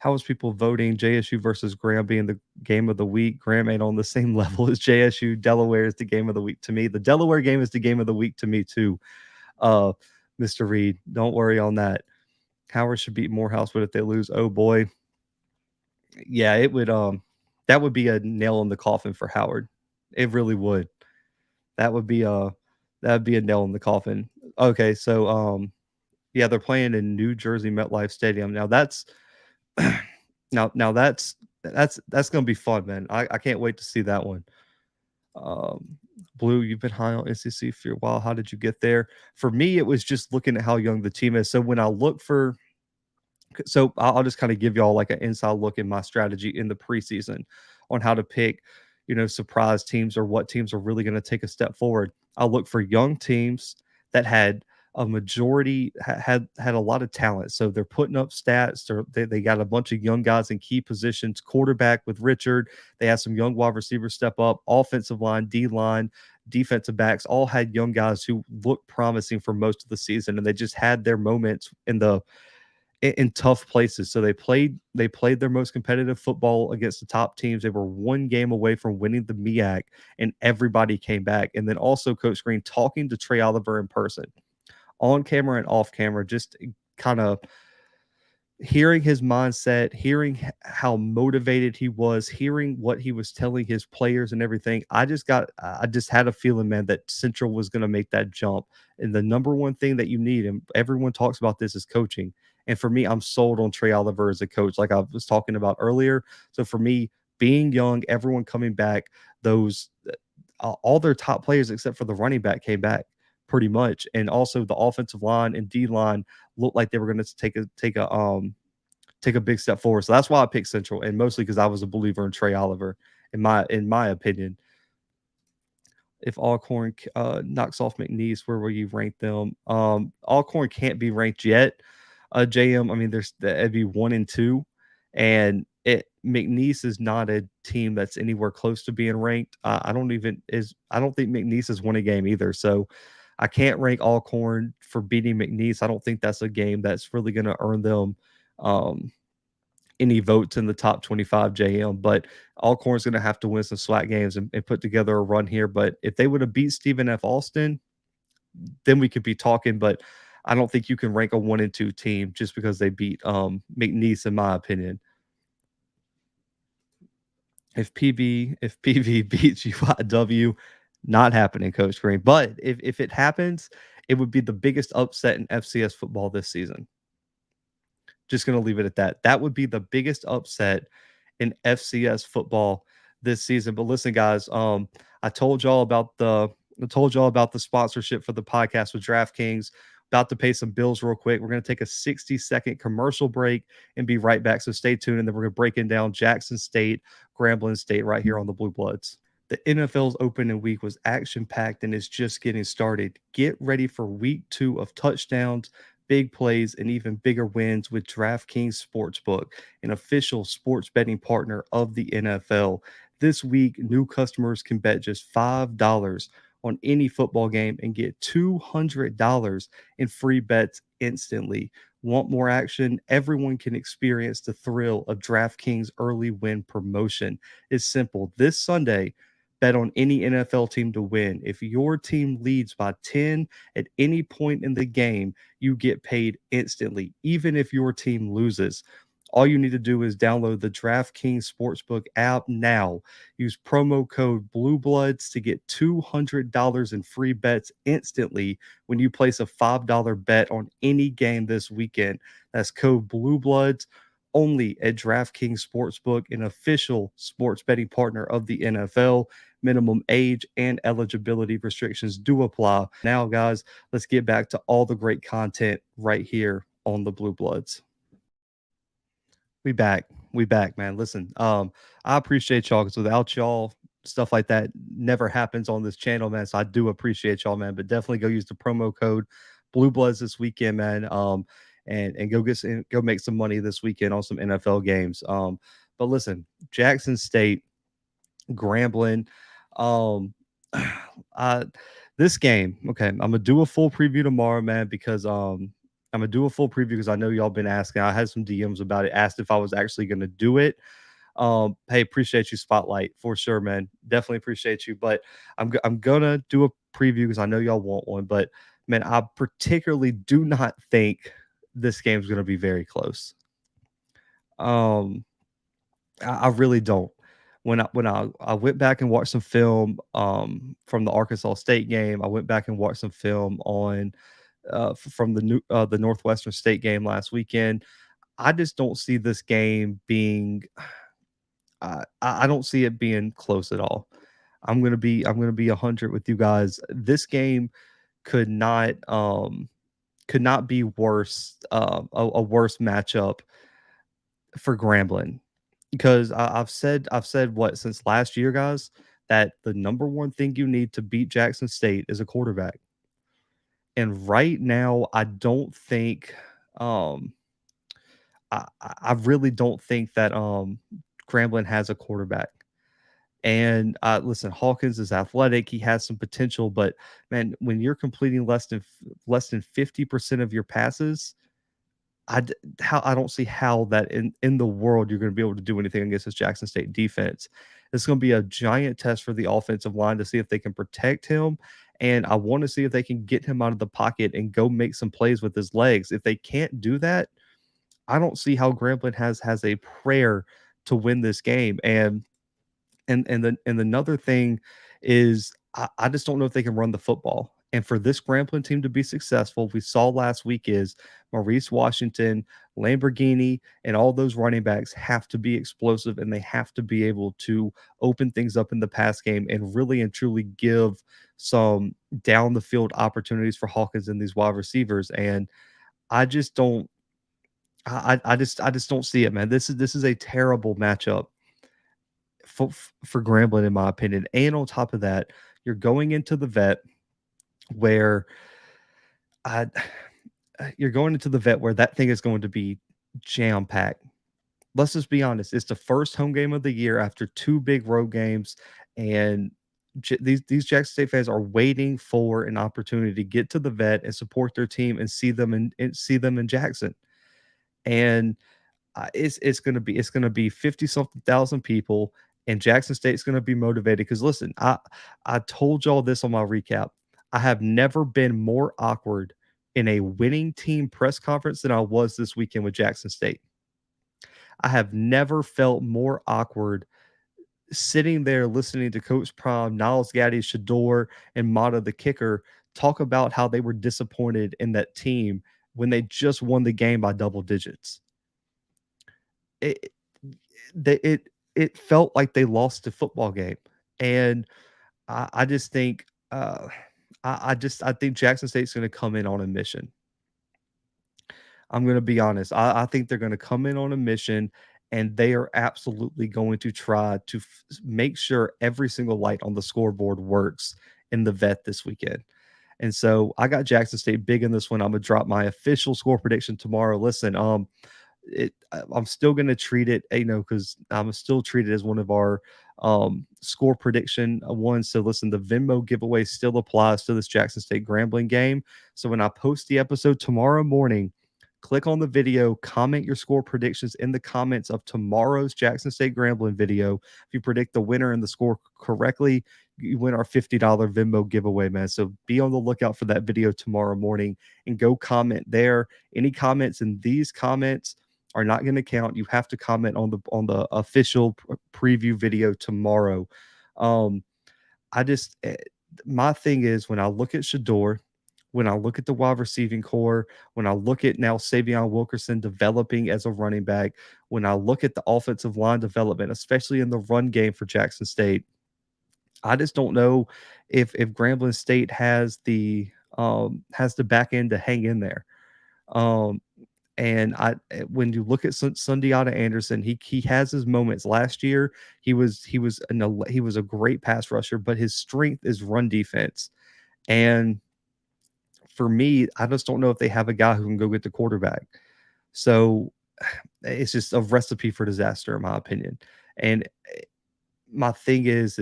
How is people voting JSU versus Graham being the game of the week? Graham ain't on the same level as JSU. Delaware is the game of the week to me. The Delaware game is the game of the week to me too. Uh, Mr. Reed, don't worry on that. Howard should beat Morehouse, but if they lose, oh boy, yeah, it would. That would be a nail in the coffin for Howard. It really would. That would be a nail in the coffin. Okay, so yeah, they're playing in New Jersey MetLife Stadium. Now that's now that's gonna be fun, man. I can't wait to see that one. Um, Blue, you've been high on NCC for a while. How did you get there? For me, it was just looking at how young the team is. So when I look for so I'll just kind of give y'all like an inside look in my strategy in the preseason on how to pick, surprise teams or what teams are really going to take a step forward. I look for young teams that had a majority had a lot of talent. So they're putting up stats. They got a bunch of young guys in key positions. Quarterback with Richard. They had some young wide receivers step up. Offensive line, D line, defensive backs all had young guys who looked promising for most of the season, and they just had their moments in tough places. So they played their most competitive football against the top teams. They were one game away from winning the MEAC, and everybody came back. And then also Coach Green talking to Trey Oliver in person, on camera and off camera, just kind of hearing his mindset, hearing how motivated he was, hearing what he was telling his players and everything. I just had a feeling, man, that Central was going to make that jump. And the number one thing that you need, and everyone talks about this, is coaching. And for me, I'm sold on Trey Oliver as a coach, like I was talking about earlier. So for me, being young, everyone coming back, those all their top players except for the running back came back pretty much, and also the offensive line and D line looked like they were going to take a big step forward. So that's why I picked Central, and mostly because I was a believer in Trey Oliver. In my opinion, if Alcorn knocks off McNeese, where will you rank them? Alcorn can't be ranked yet. JM, I mean, it'd be 1 and 2, and McNeese is not a team that's anywhere close to being ranked. I don't think McNeese has won a game either. So I can't rank Alcorn for beating McNeese. I don't think that's a game that's really going to earn them um, any votes in the top 25, JM. But Alcorn's going to have to win some SWAC games and put together a run here. But if they would have beat Stephen F. Austin, then we could be talking. But I don't think you can rank a 1 and 2 team just because they beat McNeese, in my opinion. If PV beats UIW, not happening, Coach Green. But if it happens, it would be the biggest upset in FCS football this season. Just going to leave it at that. That would be the biggest upset in FCS football this season. But listen, guys, I told y'all about the sponsorship for the podcast with DraftKings. About to pay some bills real quick. We're going to take a 60-second commercial break and be right back. So stay tuned, and then we're going to break down Jackson State, Grambling State right here on the Blue Bloods. The NFL's opening week was action-packed and is just getting started. Get ready for week 2 of touchdowns, big plays, and even bigger wins with DraftKings Sportsbook, an official sports betting partner of the NFL. This week, new customers can bet just $5 on any football game and get $200 in free bets instantly. Want more action? Everyone can experience the thrill of DraftKings early win promotion. It's simple. This Sunday, bet on any NFL team to win. If your team leads by 10 at any point in the game, you get paid instantly, even if your team loses. All you need to do is download the DraftKings Sportsbook app now. Use promo code Bluebloods to get $200 in free bets instantly when you place a $5 bet on any game this weekend. That's code Bluebloods only at DraftKings Sportsbook, an official sports betting partner of the NFL. Minimum age and eligibility restrictions do apply. Now, guys, let's get back to all the great content right here on the Blue Bloods. We back. We back, man. Listen, I appreciate y'all because without y'all, stuff like that never happens on this channel, man. So I do appreciate y'all, man. But definitely go use the promo code Blue Bloods this weekend, man. And go make some money this weekend on some NFL games. But listen, Jackson State, Grambling, I this game, okay. I'm gonna do a full preview tomorrow, man, because I'm gonna do a full preview because I know y'all been asking. I had some DMs about it, asked if I was actually gonna do it. Hey, appreciate you, Spotlight, for sure, man. Definitely appreciate you. But I'm gonna do a preview because I know y'all want one. But man, I particularly do not think this game's gonna be very close. I really don't. When I went back and watched some film from the Arkansas State game, I went back and watched some film on from the Northwestern State game last weekend. I just don't see this game being. I don't see it being close at all. I'm gonna be 100 with you guys. This game could not could not be worse, a worse matchup for Grambling, because I've said what, since last year, guys, that the number one thing you need to beat Jackson State is a quarterback. And right now, I don't think, um, I really don't think that Grambling has a quarterback. And listen, Hawkins is athletic; he has some potential, but man, when you're completing less than 50% of your passes, I don't see how that in the world you're going to be able to do anything against this Jackson State defense. It's going to be a giant test for the offensive line to see if they can protect him, and I want to see if they can get him out of the pocket and go make some plays with his legs. If they can't do that, I don't see how Grambling has a prayer to win this game. And another thing is, I just don't know if they can run the football. And for this Grambling team to be successful, we saw last week is Maurice Washington, Lamborghini, and all those running backs have to be explosive, and they have to be able to open things up in the pass game and really and truly give some down the field opportunities for Hawkins and these wide receivers. And I just don't I just don't see it, man. This is a terrible matchup for Grambling, in my opinion. And on top of that, you're going into the vet where I, you're going into the vet where that thing is going to be jam packed. Let's just be honest. It's the first home game of the year after two big road games, and these Jackson State fans are waiting for an opportunity to get to the vet and support their team and see them in Jackson. And it's gonna be 50 something thousand people, and Jackson State's gonna be motivated. Because listen, I told y'all this on my recap. I have never been more awkward in a winning team press conference than I was this weekend with Jackson State. I have never felt more awkward sitting there listening to Coach Prime, Niles Gaddy, Shador, and Mata the kicker talk about how they were disappointed in that team when they just won the game by double digits. It it felt like they lost the football game. And I just think I think Jackson State's going to come in on a mission. I'm going to be honest. I think they're going to come in on a mission, and they are absolutely going to try to make sure every single light on the scoreboard works in the vet this weekend. And so I got Jackson State big in this one. I'm gonna drop my official score prediction tomorrow. Listen, I'm still going to treat it, because I'm still treat it as one of our score prediction ones. So listen, the Venmo giveaway still applies to this Jackson State Grambling game. So when I post the episode tomorrow morning, click on the video, comment your score predictions in the comments of tomorrow's Jackson State Grambling video. If you predict the winner and the score correctly, you win our $50 Venmo giveaway, man. So be on the lookout for that video tomorrow morning and go comment there. Any comments in these comments are not going to count. You have to comment on the official preview video tomorrow. Um, I just my thing is, when I look at Shador, when I look at the wide receiving core, when I look at now Savion Wilkerson developing as a running back, when I look at the offensive line development, especially in the run game for Jackson State, I just don't know if Grambling State has the back end to hang in there. Um, and when you look at Sundiata Anderson, he has his moments. Last year, he was a great pass rusher, but his strength is run defense. And for me, I just don't know if they have a guy who can go get the quarterback. So it's just a recipe for disaster, in my opinion. And my thing is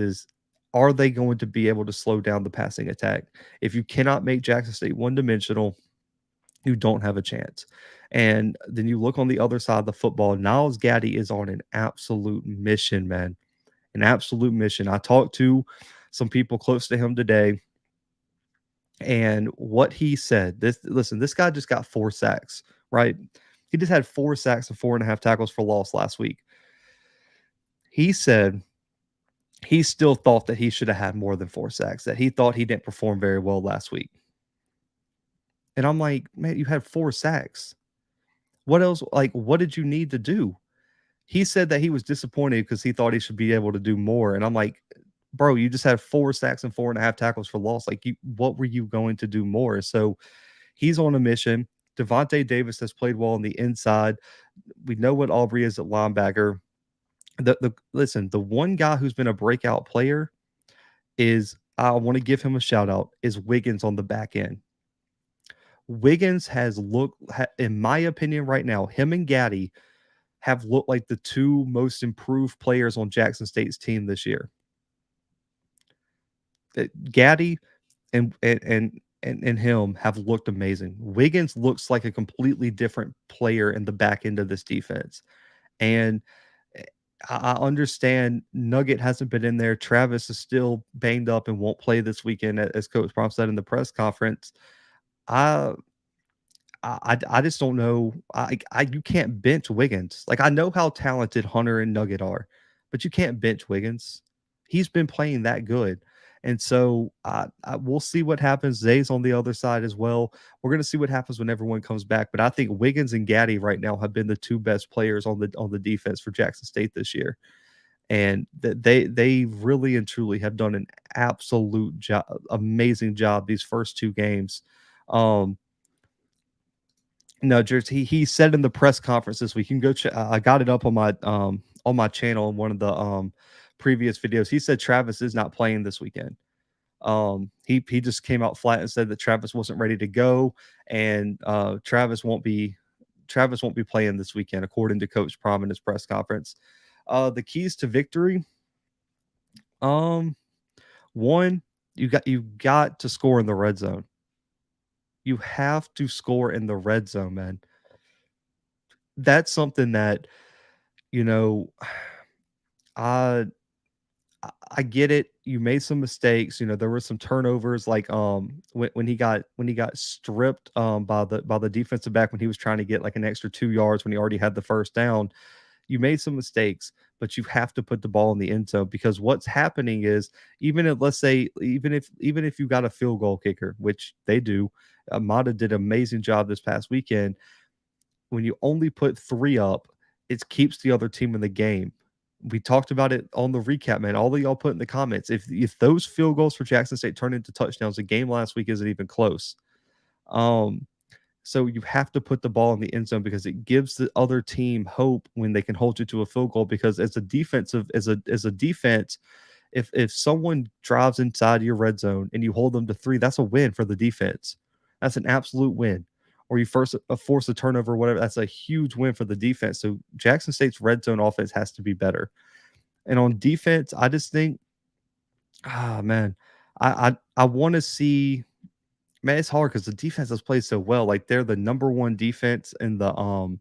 are they going to be able to slow down the passing attack? If you cannot make Jackson State one dimensional, you don't have a chance. And then you look on the other side of the football. Niles Gaddy is on an absolute mission, man. An absolute mission. I talked to some people close to him today, and what he said, this guy just got 4 sacks, right? He just had 4 sacks and 4.5 tackles for loss last week. He said he still thought that he should have had more than 4 sacks, that he thought he didn't perform very well last week. And I'm like, man, you had 4 sacks. What else? Like, what did you need to do? He said that he was disappointed because he thought he should be able to do more. And I'm like, bro, you just had 4 sacks and 4.5 tackles for loss. Like, what were you going to do more? So he's on a mission. Devontae Davis has played well on the inside. We know what Aubrey is at linebacker. Listen, the one guy who's been a breakout player is, I want to give him a shout out, is Wiggins on the back end. Wiggins has looked, in my opinion, right now, him and Gaddy have looked like the 2 most improved players on Jackson State's team this year. Gaddy and him have looked amazing. Wiggins looks like a completely different player in the back end of this defense. And I understand Nugget hasn't been in there. Travis is still banged up and won't play this weekend, as Coach Prom said in the press conference. I just don't know. You can't bench Wiggins. Like, I know how talented Hunter and Nugget are, but you can't bench Wiggins. He's been playing that good. And so we'll see what happens. Zay's on the other side as well. We're going to see what happens when everyone comes back. But I think Wiggins and Gaddy right now have been the 2 best players on the defense for Jackson State this year. And they really and truly have done an absolute amazing job these first 2 games. No, Jersey. He said in the press conference this week. You can go. I got it up on my channel in one of the previous videos. He said Travis is not playing this weekend. He just came out flat and said that Travis wasn't ready to go, and Travis won't be playing this weekend, according to Coach Prom in his press conference. The keys to victory. One, you got to score in the red zone. You have to score in the red zone, man. That's something that, you know, I get it. You made some mistakes. You know, there were some turnovers, like when he got stripped by the defensive back when he was trying to get like an extra 2 yards when he already had the first down. You made some mistakes, but you have to put the ball in the end zone, because what's happening is, even if you got a field goal kicker, which they do, Mata did an amazing job this past weekend. When you only put 3 up, it keeps the other team in the game. We talked about it on the recap, man. All of y'all put in the comments, if those field goals for Jackson State turn into touchdowns, the game last week isn't even close. So you have to put the ball in the end zone, because it gives the other team hope when they can hold you to a field goal. Because as a defense, if someone drives inside your red zone and you hold them to 3, that's a win for the defense. That's an absolute win. Or you force a turnover or whatever, that's a huge win for the defense. So Jackson State's red zone offense has to be better. And on defense, I just think, man, I want to see. Man, it's hard because the defense has played so well. Like, they're the number 1 defense in the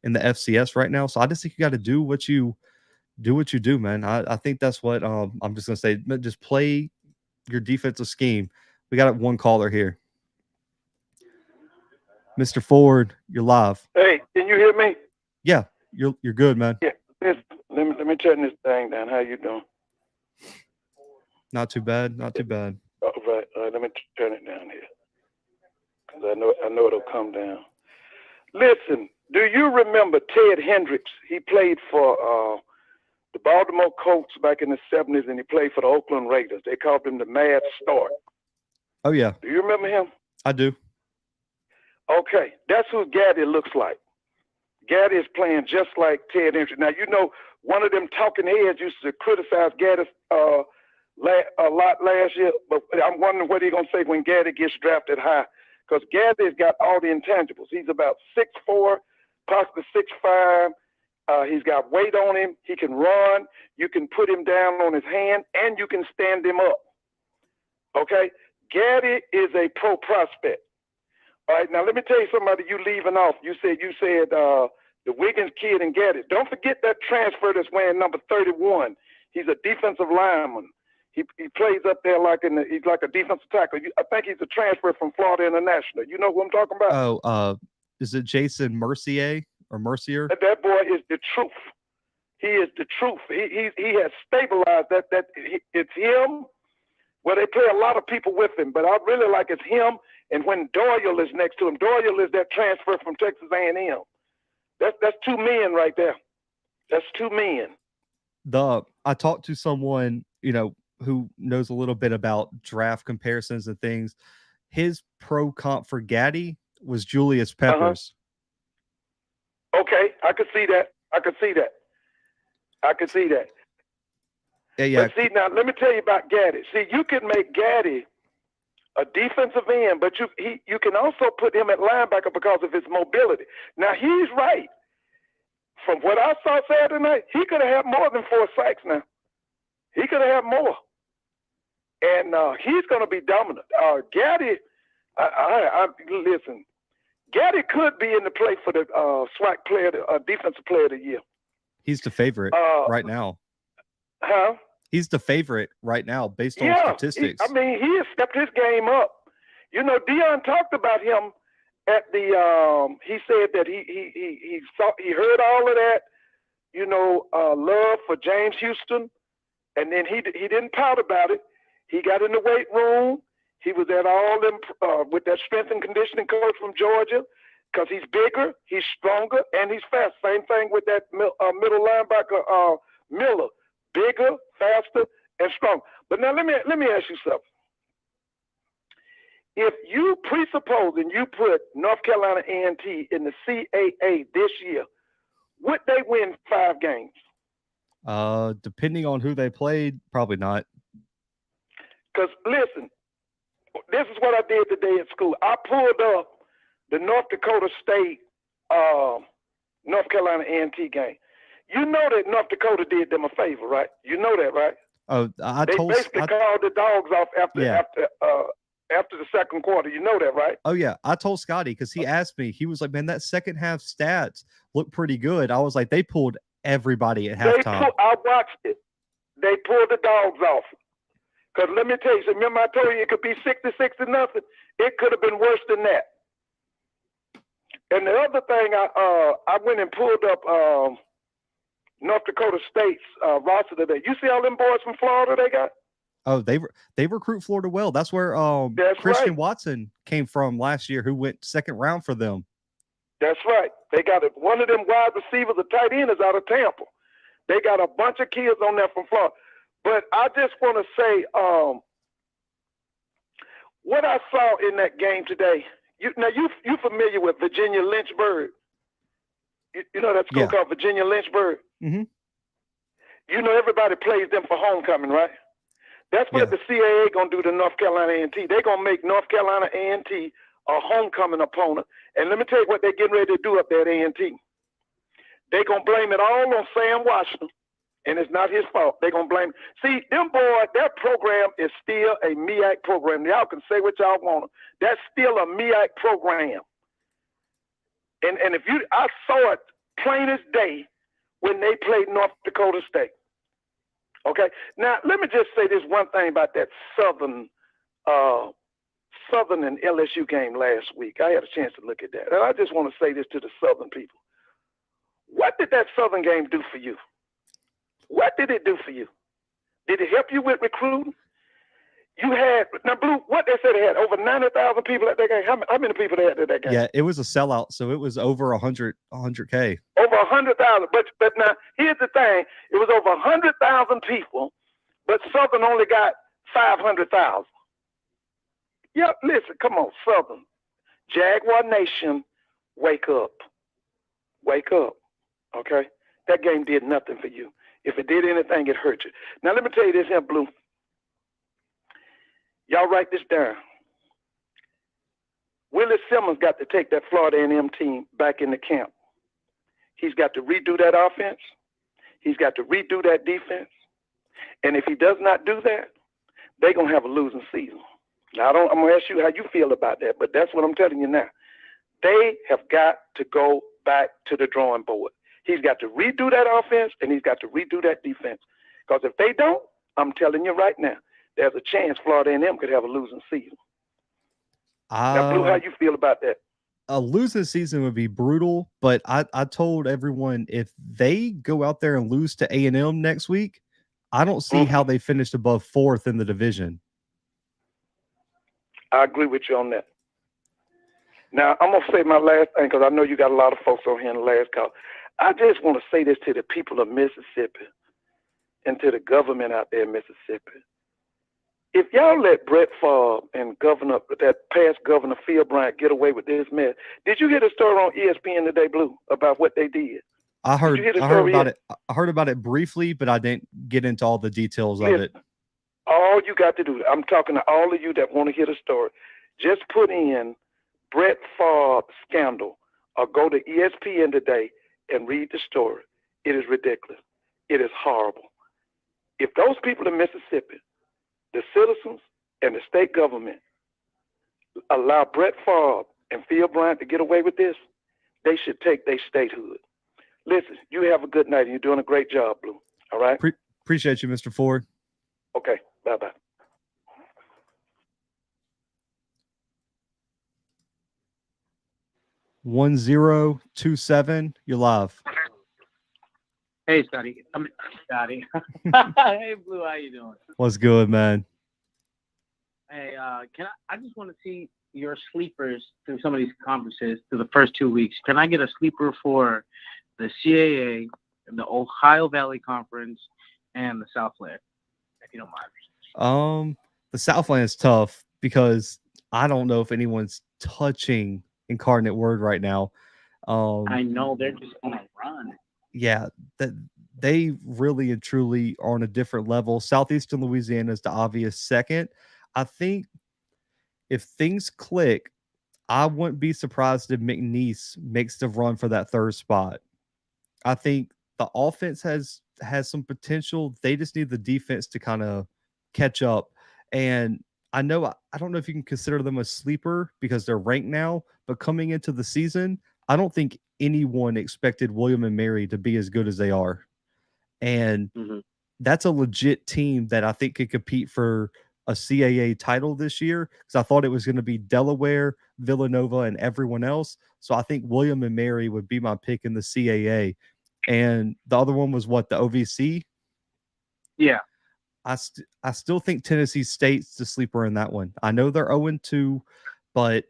FCS right now. So I just think you got to do what you do, man. I think that's what I'm just gonna say. Just play your defensive scheme. We got 1 caller here. Mr. Ford, you're live. Hey, can you hear me? Yeah, you're good, man. Yeah. Let me turn this thing down. How you doing? Not too bad. Not too bad. All right. Let me turn it down here, because I know it'll come down. Listen, do you remember Ted Hendricks? He played for the Baltimore Colts back in the 70s, and he played for the Oakland Raiders. They called him the Mad Start. Oh, yeah. Do you remember him? I do. Okay, that's who Gaddy looks like. Gaddy is playing just like Ted Hendricks. Now, you know, one of them talking heads used to criticize Gaddy a lot last year, but I'm wondering what he's going to say when Gaddy gets drafted high, because Gaddy's got all the intangibles. He's about 6'4", possibly 6'5". He's got weight on him. He can run. You can put him down on his hand, and you can stand him up. Okay? Gaddy is a pro prospect. All right, now let me tell you somebody you leaving off. You said the Wiggins kid and Gaddy. Don't forget that transfer that's wearing number 31. He's a defensive lineman. He plays up there he's like a defensive tackle. I think he's a transfer from Florida International. You know who I'm talking about? Oh, is it Jason Mercier or Mercier? That boy is the truth. He is the truth. He has stabilized that it's him. Well, they play a lot of people with him, but I really like it's him. And when Doyle is next to him, Doyle is that transfer from Texas A&M. That's 2 men right there. That's 2 men. I talked to someone, who knows a little bit about draft comparisons and things, his pro comp for Gaddy was Julius Peppers. Okay, I could see that. I could see that. Yeah. But see, now let me tell you about Gaddy. See, you can make Gaddy a defensive end, but you can also put him at linebacker because of his mobility. Now he's right. From what I saw Saturday night, he could have had more than 4 sacks. Now he could have had more, and he's going to be dominant. Gaddy, listen. Gaddy could be in the play for the Swac defensive player of the year. He's the favorite right now. Huh? He's the favorite right now based on statistics. He has stepped his game up. You know, Dion talked about him at the. He said that he heard all of that. You know, love for James Houston, and then he didn't pout about it. He got in the weight room. He was at all them with that strength and conditioning coach from Georgia, because he's bigger, he's stronger, and he's fast. Same thing with that middle linebacker Miller, bigger, faster, and strong. But now let me ask you something. If you presuppose and you put North Carolina A&T in the CAA this year, would they win 5 games? Depending on who they played, probably not. Because listen, this is what I did today at school. I pulled up the North Dakota State, North Carolina A&T game. You know that North Dakota did them a favor, right? You know that, right? Oh, they basically called the dogs off after the second quarter. You know that, right? Oh yeah, I told Scotty because he asked me. He was like, "Man, that second half stats look pretty good." I was like, "They pulled everybody at halftime." I watched it. They pulled the dogs off. Because let me tell you, remember I told you it could be 60-0. It could have been worse than that. And the other thing, I went and pulled up North Dakota State's roster today. You see all them boys from Florida they got? Oh, they recruit Florida well. That's where Christian Watson came from last year, who went second round for them. That's right. They got one of them wide receivers, the tight end, is out of Tampa. They got a bunch of kids on there from Florida. But I just want to say what I saw in that game today. You familiar with Virginia Lynchburg? You know that school called Virginia Lynchburg? Mm-hmm. You know everybody plays them for homecoming, right? That's what the CAA going to do to North Carolina A&T. They're going to make North Carolina A&T a homecoming opponent. And let me tell you what they're getting ready to do up there at A&T. They're going to blame it all on Sam Washington. And it's not his fault. They're going to blame. See, them boys, that program is still a MEAC program. Y'all can say what y'all want. That's still a MEAC program. And I saw it plain as day when they played North Dakota State. Okay? Now, let me just say this one thing about that Southern and LSU game last week. I had a chance to look at that. And I just want to say this to the Southern people. What did that Southern game do for you? What did it do for you? Did it help you with recruiting? You had, now Blue, what they said they had, over 90,000 people at that game. How many people they had at that game? Yeah, it was a sellout, so it was over 100K. Over 100,000. But now, here's the thing. It was over 100,000 people, but Southern only got 500,000. Yeah, listen, come on, Southern. Jaguar Nation, wake up. Wake up, okay? That game did nothing for you. If it did anything, it hurt you. Now, let me tell you this here, Blue. Y'all write this down. Willie Simmons got to take that Florida A&M team back into camp. He's got to redo that offense. He's got to redo that defense. And if he does not do that, they're going to have a losing season. Now, I'm going to ask you how you feel about that, but that's what I'm telling you now. They have got to go back to the drawing board. He's got to redo that offense, and he's got to redo that defense. Because if they don't, I'm telling you right now, there's a chance Florida A&M could have a losing season. Now, Blue, how you feel about that? A losing season would be brutal, but I told everyone if they go out there and lose to A&M next week, I don't see how they finished above 4th in the division. I agree with you on that. Now, I'm going to say my last thing because I know you got a lot of folks on here in the last call. I just want to say this to the people of Mississippi and to the government out there in Mississippi. If y'all let Brett Favre and that past Governor Phil Bryant get away with this mess, did you hear the story on ESPN today, Blue, about what they did? I heard about it. I heard about it briefly, but I didn't get into all the details of it. All you got to do, I'm talking to all of you that want to hear the story, just put in Brett Favre scandal or go to ESPN today and read the story. It is ridiculous. It is horrible. If those people in Mississippi, the citizens and the state government, allow Brett Favre and Phil Bryant to get away with this, they should take their statehood. Listen, you have a good night, and you're doing a great job, Blue. All right? Appreciate you, Mr. Ford. Okay, bye-bye. 1027, you're live. Hey, Scotty. Scotty. Hey, Blue, how you doing? What's good, man? Hey, I just want to see your sleepers through some of these conferences through the first 2 weeks. Can I get a sleeper for the CAA, the Ohio Valley Conference, and the Southland, if you don't mind? The Southland is tough because I don't know if anyone's touching Incarnate Word right now. I know they're just on a run. Yeah, that they really and truly are on a different level. Southeastern Louisiana is the obvious second. I think if things click, I wouldn't be surprised if McNeese makes the run for that third spot. I think the offense has some potential. They just need the defense to kind of catch up. And I don't know if you can consider them a sleeper because they're ranked now, but coming into the season, I don't think anyone expected William and Mary to be as good as they are. And that's a legit team that I think could compete for a CAA title this year because I thought it was going to be Delaware, Villanova, and everyone else. So I think William and Mary would be my pick in the CAA. And the other one was what, the OVC? Yeah. I still think Tennessee State's the sleeper in that one. I know they're 0-2, but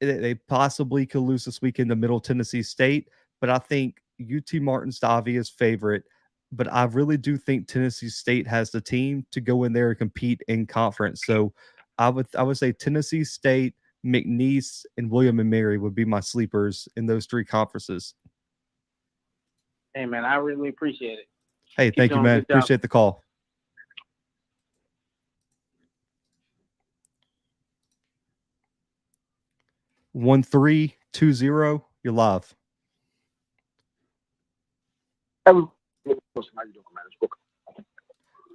they possibly could lose this weekend to Middle Tennessee State. But I think UT Martin's the obvious favorite. But I really do think Tennessee State has the team to go in there and compete in conference. So I would say Tennessee State, McNeese, and William and Mary would be my sleepers in those three conferences. Hey, man, I really appreciate it. Hey, thank you, man. Appreciate the call. One 320, you're live.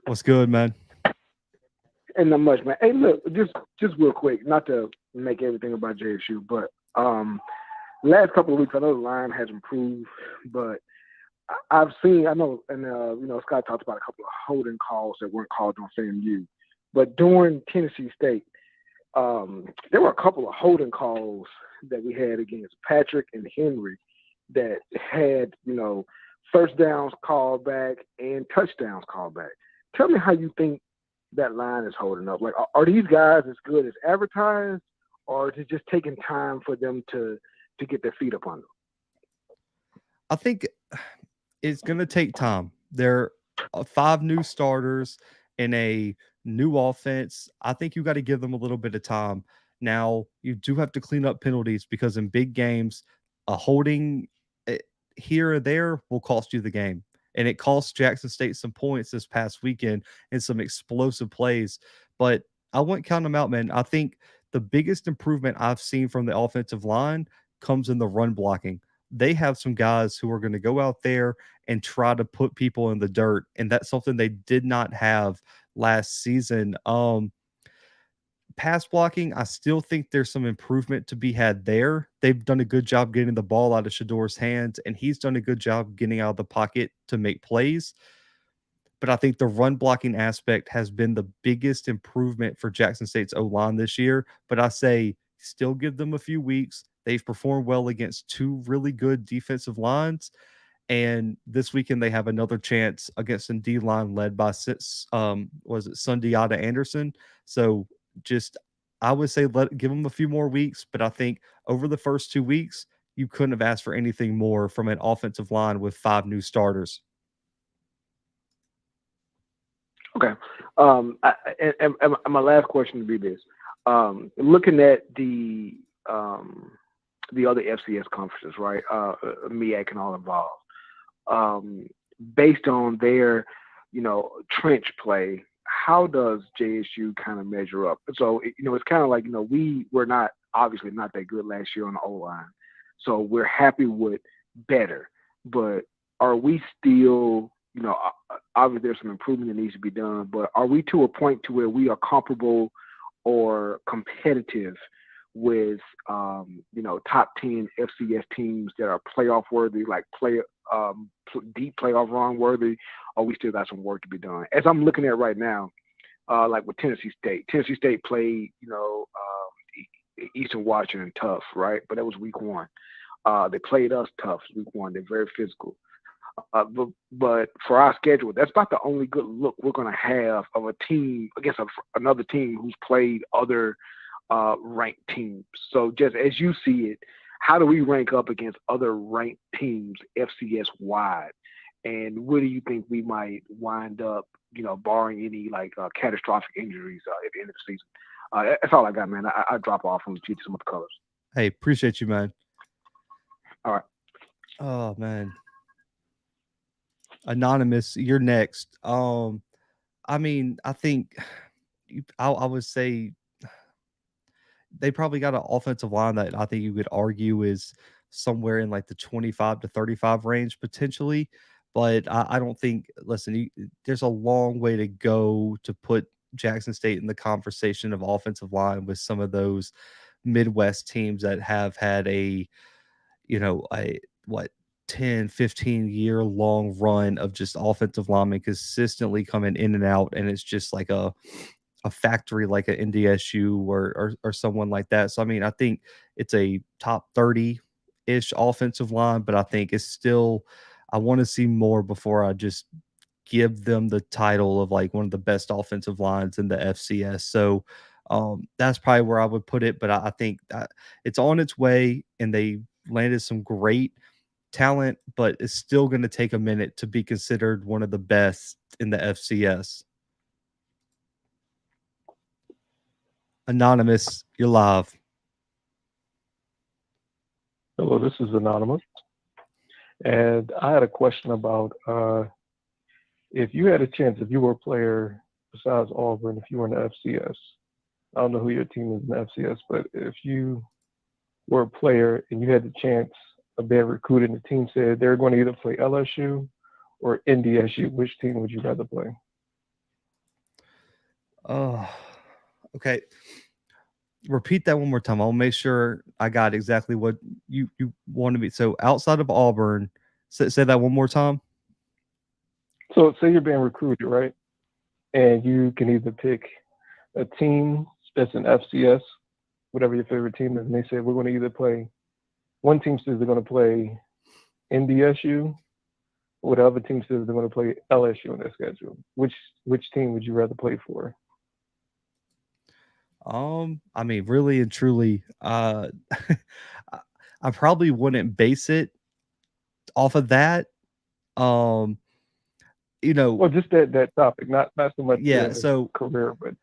What's good, man? Ain't not much, man. Hey, look, just real quick, not to make everything about JSU, but last couple of weeks, I know the line has improved, but I know, and Scott talked about a couple of holding calls that weren't called on FAMU, but during Tennessee State, there were a couple of holding calls that we had against Patrick and Henry that had, first downs called back and touchdowns called back. Tell me how you think that line is holding up. Like, are these guys as good as advertised, or is it just taking time for them to get their feet up on them? I think it's going to take time. There are 5 new starters in a new offense. I think you got to give them a little bit of time. Now, you do have to clean up penalties because in big games, a holding here or there will cost you the game. And it cost Jackson State some points this past weekend and some explosive plays. But I wouldn't count them out, man. I think the biggest improvement I've seen from the offensive line comes in the run blocking. They have some guys who are going to go out there and try to put people in the dirt. And that's something they did not have last season. Pass blocking, I still think there's some improvement to be had there. They've done a good job getting the ball out of Shador's hands, and he's done a good job getting out of the pocket to make plays. But I think the run blocking aspect has been the biggest improvement for Jackson State's O-line this year. But I say still give them a few weeks. They've performed well against 2 really good defensive lines. And this weekend they have another chance against a D line led by Sundiata Anderson. So I would say give them a few more weeks, but I think over the first 2 weeks, you couldn't have asked for anything more from an offensive line with 5 new starters. Okay. And my last question would be this: looking at the other FCS conferences, right? MEAC and all involved. Based on their, trench play, how does JSU kind of measure up? So, it's kind of like, we were obviously not that good last year on the O line. So we're happy with better, but are we still, obviously there's some improvement that needs to be done, but are we to a point to where we are comparable or competitive with, top 10 FCS teams that are playoff worthy, like deep playoff run worthy, or we still got some work to be done? As I'm looking at right now, like with Tennessee State. Tennessee State played, Eastern Washington tough, right? But that was week 1. They played us tough week 1. They're very physical. But for our schedule, that's about the only good look we're going to have of a team against another team who's played other ranked teams. So just as you see it, how do we rank up against other ranked teams FCS wide? And where do you think we might wind up, barring any catastrophic injuries at the end of the season? That's all I got, man. I drop off and teach some of the colors. Hey, appreciate you, man. All right. Oh, man. Anonymous, you're next. I think I would say they probably got an offensive line that I think you could argue is somewhere in like the 25 to 35 range potentially. But I don't think, listen, there's a long way to go to put Jackson State in the conversation of offensive line with some of those Midwest teams that have had a 10, 15-year long run of just offensive linemen consistently coming in and out. And it's just like a factory like an NDSU or someone like that. So, I think it's a top 30-ish offensive line, but I think it's still, I want to see more before I just give them the title of like one of the best offensive lines in the FCS. So that's probably where I would put it. But I think that it's on its way, and they landed some great talent, but it's still going to take a minute to be considered one of the best in the FCS. Anonymous, you're live. Hello, this is Anonymous. And I had a question about if you had a chance, if you were a player besides Auburn, if you were in the FCS, I don't know who your team is in the FCS, but if you were a player and you had the chance of being recruited and the team said they're going to either play LSU or NDSU, which team would you rather play? Oh, okay. Repeat that one more time. I'll make sure I got exactly what you wanted me. So outside of Auburn, say that one more time. So say you're being recruited, right? And you can either pick a team that's an FCS, whatever your favorite team is, and they say we're going to either play, one team says they're going to play NDSU, or the other team says they're going to play LSU on their schedule. Which team would you rather play for? Really and truly, I probably wouldn't base it off of that. Well, just that topic, not so much so career, but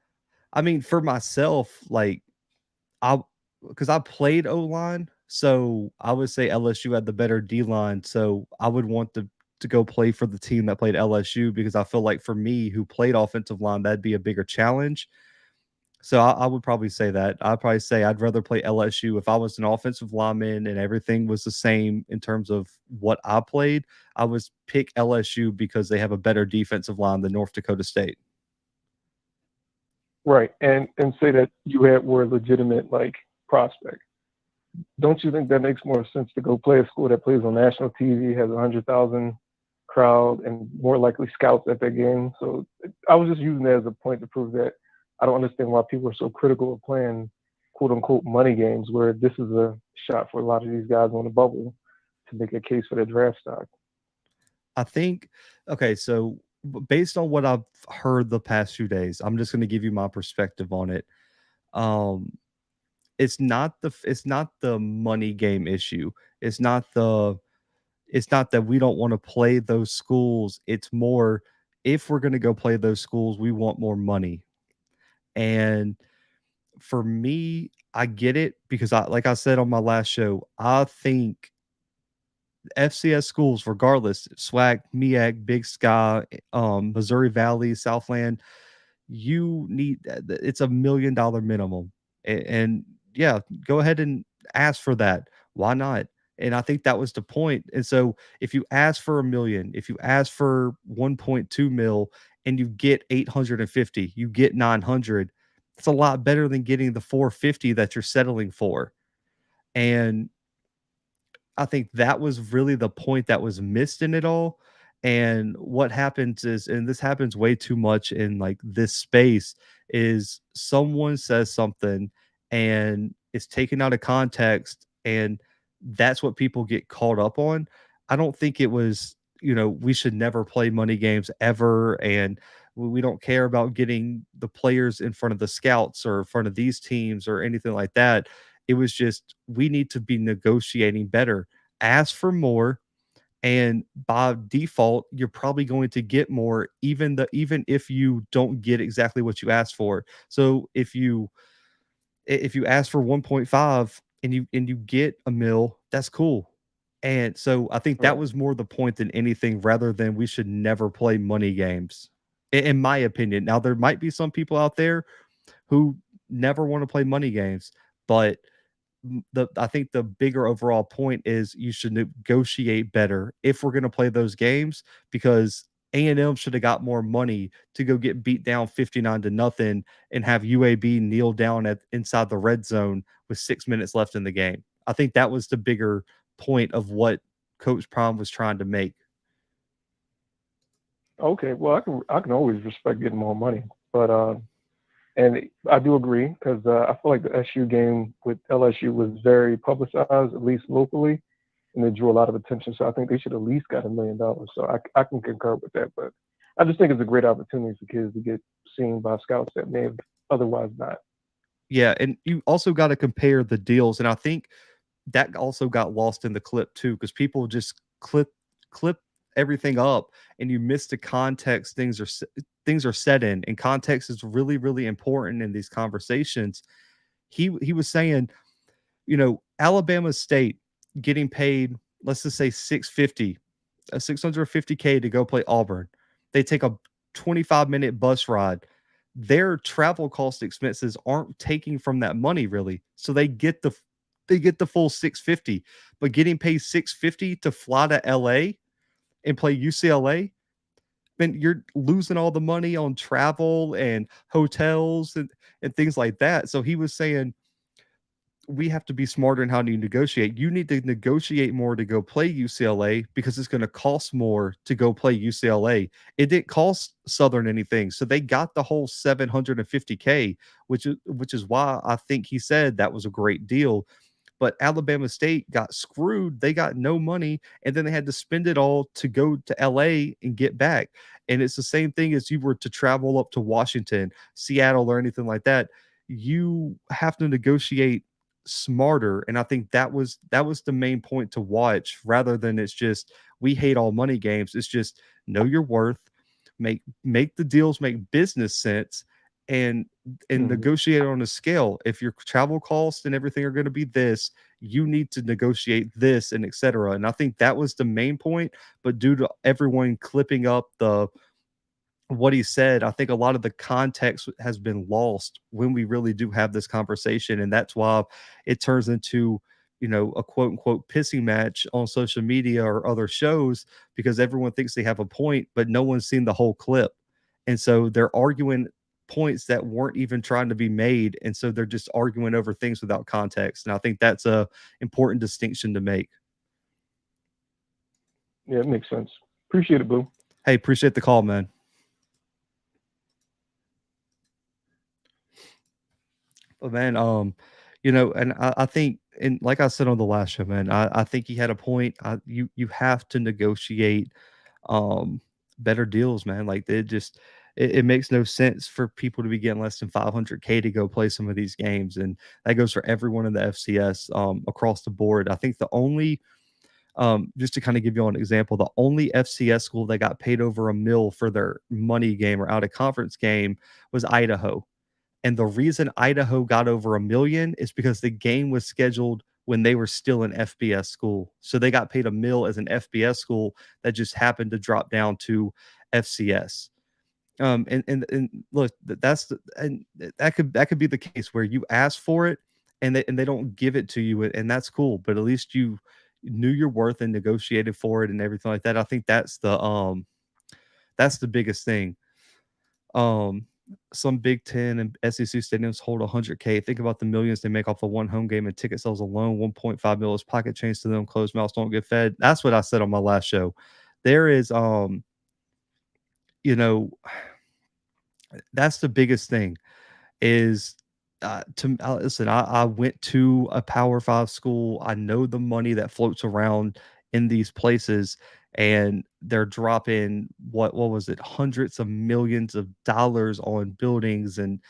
for myself, because I played O-line, so I would say LSU had the better D-line, so I would want to go play for the team that played LSU, because I feel like for me, who played offensive line, that'd be a bigger challenge. So I would probably say that. I'd probably say I'd rather play LSU. If I was an offensive lineman and everything was the same in terms of what I played, I would pick LSU because they have a better defensive line than North Dakota State. Right, and say that you were a legitimate prospect. Don't you think that makes more sense to go play a school that plays on national TV, has 100,000 crowd, and more likely scouts at their game? So I was just using that as a point to prove that I don't understand why people are so critical of playing quote unquote money games, where this is a shot for a lot of these guys on the bubble to make a case for their draft stock. I think, okay, so based on what I've heard the past few days, I'm just going to give you my perspective on it. It's not the money game issue. It's not that we don't want to play those schools. It's more, if we're going to go play those schools, we want more money. And for me, I get it because like I said on my last show, I think FCS schools, regardless, SWAC, MEAC, Big Sky, Missouri Valley, Southland, you need it's $1 million minimum. And yeah, go ahead and ask for that. Why not? And I think that was the point. And so if you ask for 1 million, if you ask for 1.2 mil and you get 850, you get 900, it's a lot better than getting the 450 that you're settling for. And I think that was really the point that was missed in it all. And what happens is, and this happens way too much in like this space, is someone says something and it's taken out of context, and that's what people get caught up on. I don't think it was, we should never play money games ever. And we don't care about getting the players in front of the scouts or in front of these teams or anything like that. It was just, we need to be negotiating better. Ask for more, and by default, you're probably going to get more, even if you don't get exactly what you asked for. So if you ask for 1.5 and you get a mil, that's cool. And so I think that was more the point than anything, rather than we should never play money games, in my opinion. Now, there might be some people out there who never want to play money games, but I think the bigger overall point is you should negotiate better if we're going to play those games, because A&M should have got more money to go get beat down 59-0 and have UAB kneel down inside the red zone with 6 minutes left in the game. I think that was the bigger point of what Coach Prime was trying to make. Okay, well, I can always respect getting more money, but and I do agree, because I feel like the SU game with LSU was very publicized, at least locally, and it drew a lot of attention. So I think they should at least got $1 million. So I can concur with that. But I just think it's a great opportunity for kids to get seen by scouts that may have otherwise not. Yeah, and you also got to compare the deals, and I think that also got lost in the clip too, because people just clip everything up, and you miss the context things are set in, and context is really, really important in these conversations. He was saying, Alabama State getting paid, let's just say 650K to go play Auburn. They take a 25-minute bus ride. Their travel cost expenses aren't taking from that money really, so they get the full 650. But getting paid 650 to fly to LA and play UCLA, then you're losing all the money on travel and hotels and things like that. So he was saying, we have to be smarter in how to negotiate. You need to negotiate more to go play UCLA, because it's going to cost more to go play UCLA. It didn't cost Southern anything, so they got the whole 750K, which is why I think he said that was a great deal. But Alabama State got screwed. They got no money, and then they had to spend it all to go to LA and get back. And it's the same thing as you were to travel up to Washington, Seattle, or anything like that. You have to negotiate smarter. And I think that was the main point to watch, rather than it's just, we hate all money games. It's just, know your worth, make the deals make business sense, and negotiate on a scale. If your travel costs and everything are going to be this, you need to negotiate this, and etc. And I think that was the main point. But due to everyone clipping up what he said, I think a lot of the context has been lost when we really do have this conversation. And that's why it turns into, a quote unquote pissing match on social media or other shows, because everyone thinks they have a point, but no one's seen the whole clip. And so they're arguing points that weren't even trying to be made. And so they're just arguing over things without context. And I think that's a important distinction to make. Yeah, it makes sense. Appreciate it, Boo. Hey, appreciate the call, man. But man, and I think, and like I said on the last show, man, I think he had a point. You have to negotiate better deals, man. Like it makes no sense for people to be getting less than 500K to go play some of these games, and that goes for everyone in the FCS across the board. I think the only Just to kind of give you an example, the only FCS school that got paid over $1 million for their money game or out of conference game was Idaho. And the reason Idaho got over $1 million is because the game was scheduled when they were still an FBS school. So they got paid $1 million as an FBS school that just happened to drop down to FCS. And look, that could be the case where you ask for it and they don't give it to you, and that's cool. But at least you knew your worth and negotiated for it and everything like that. I think that's the biggest thing. Some Big Ten and SEC stadiums hold 100K. Think about the millions they make off of one home game and ticket sales alone. 1.5 million is pocket change to them. Closed mouths don't get fed. That's what I said on my last show. There is, that's the biggest thing is listen, I went to a Power 5 school. I know the money that floats around in these places, and they're dropping what was it, hundreds of millions of dollars on buildings and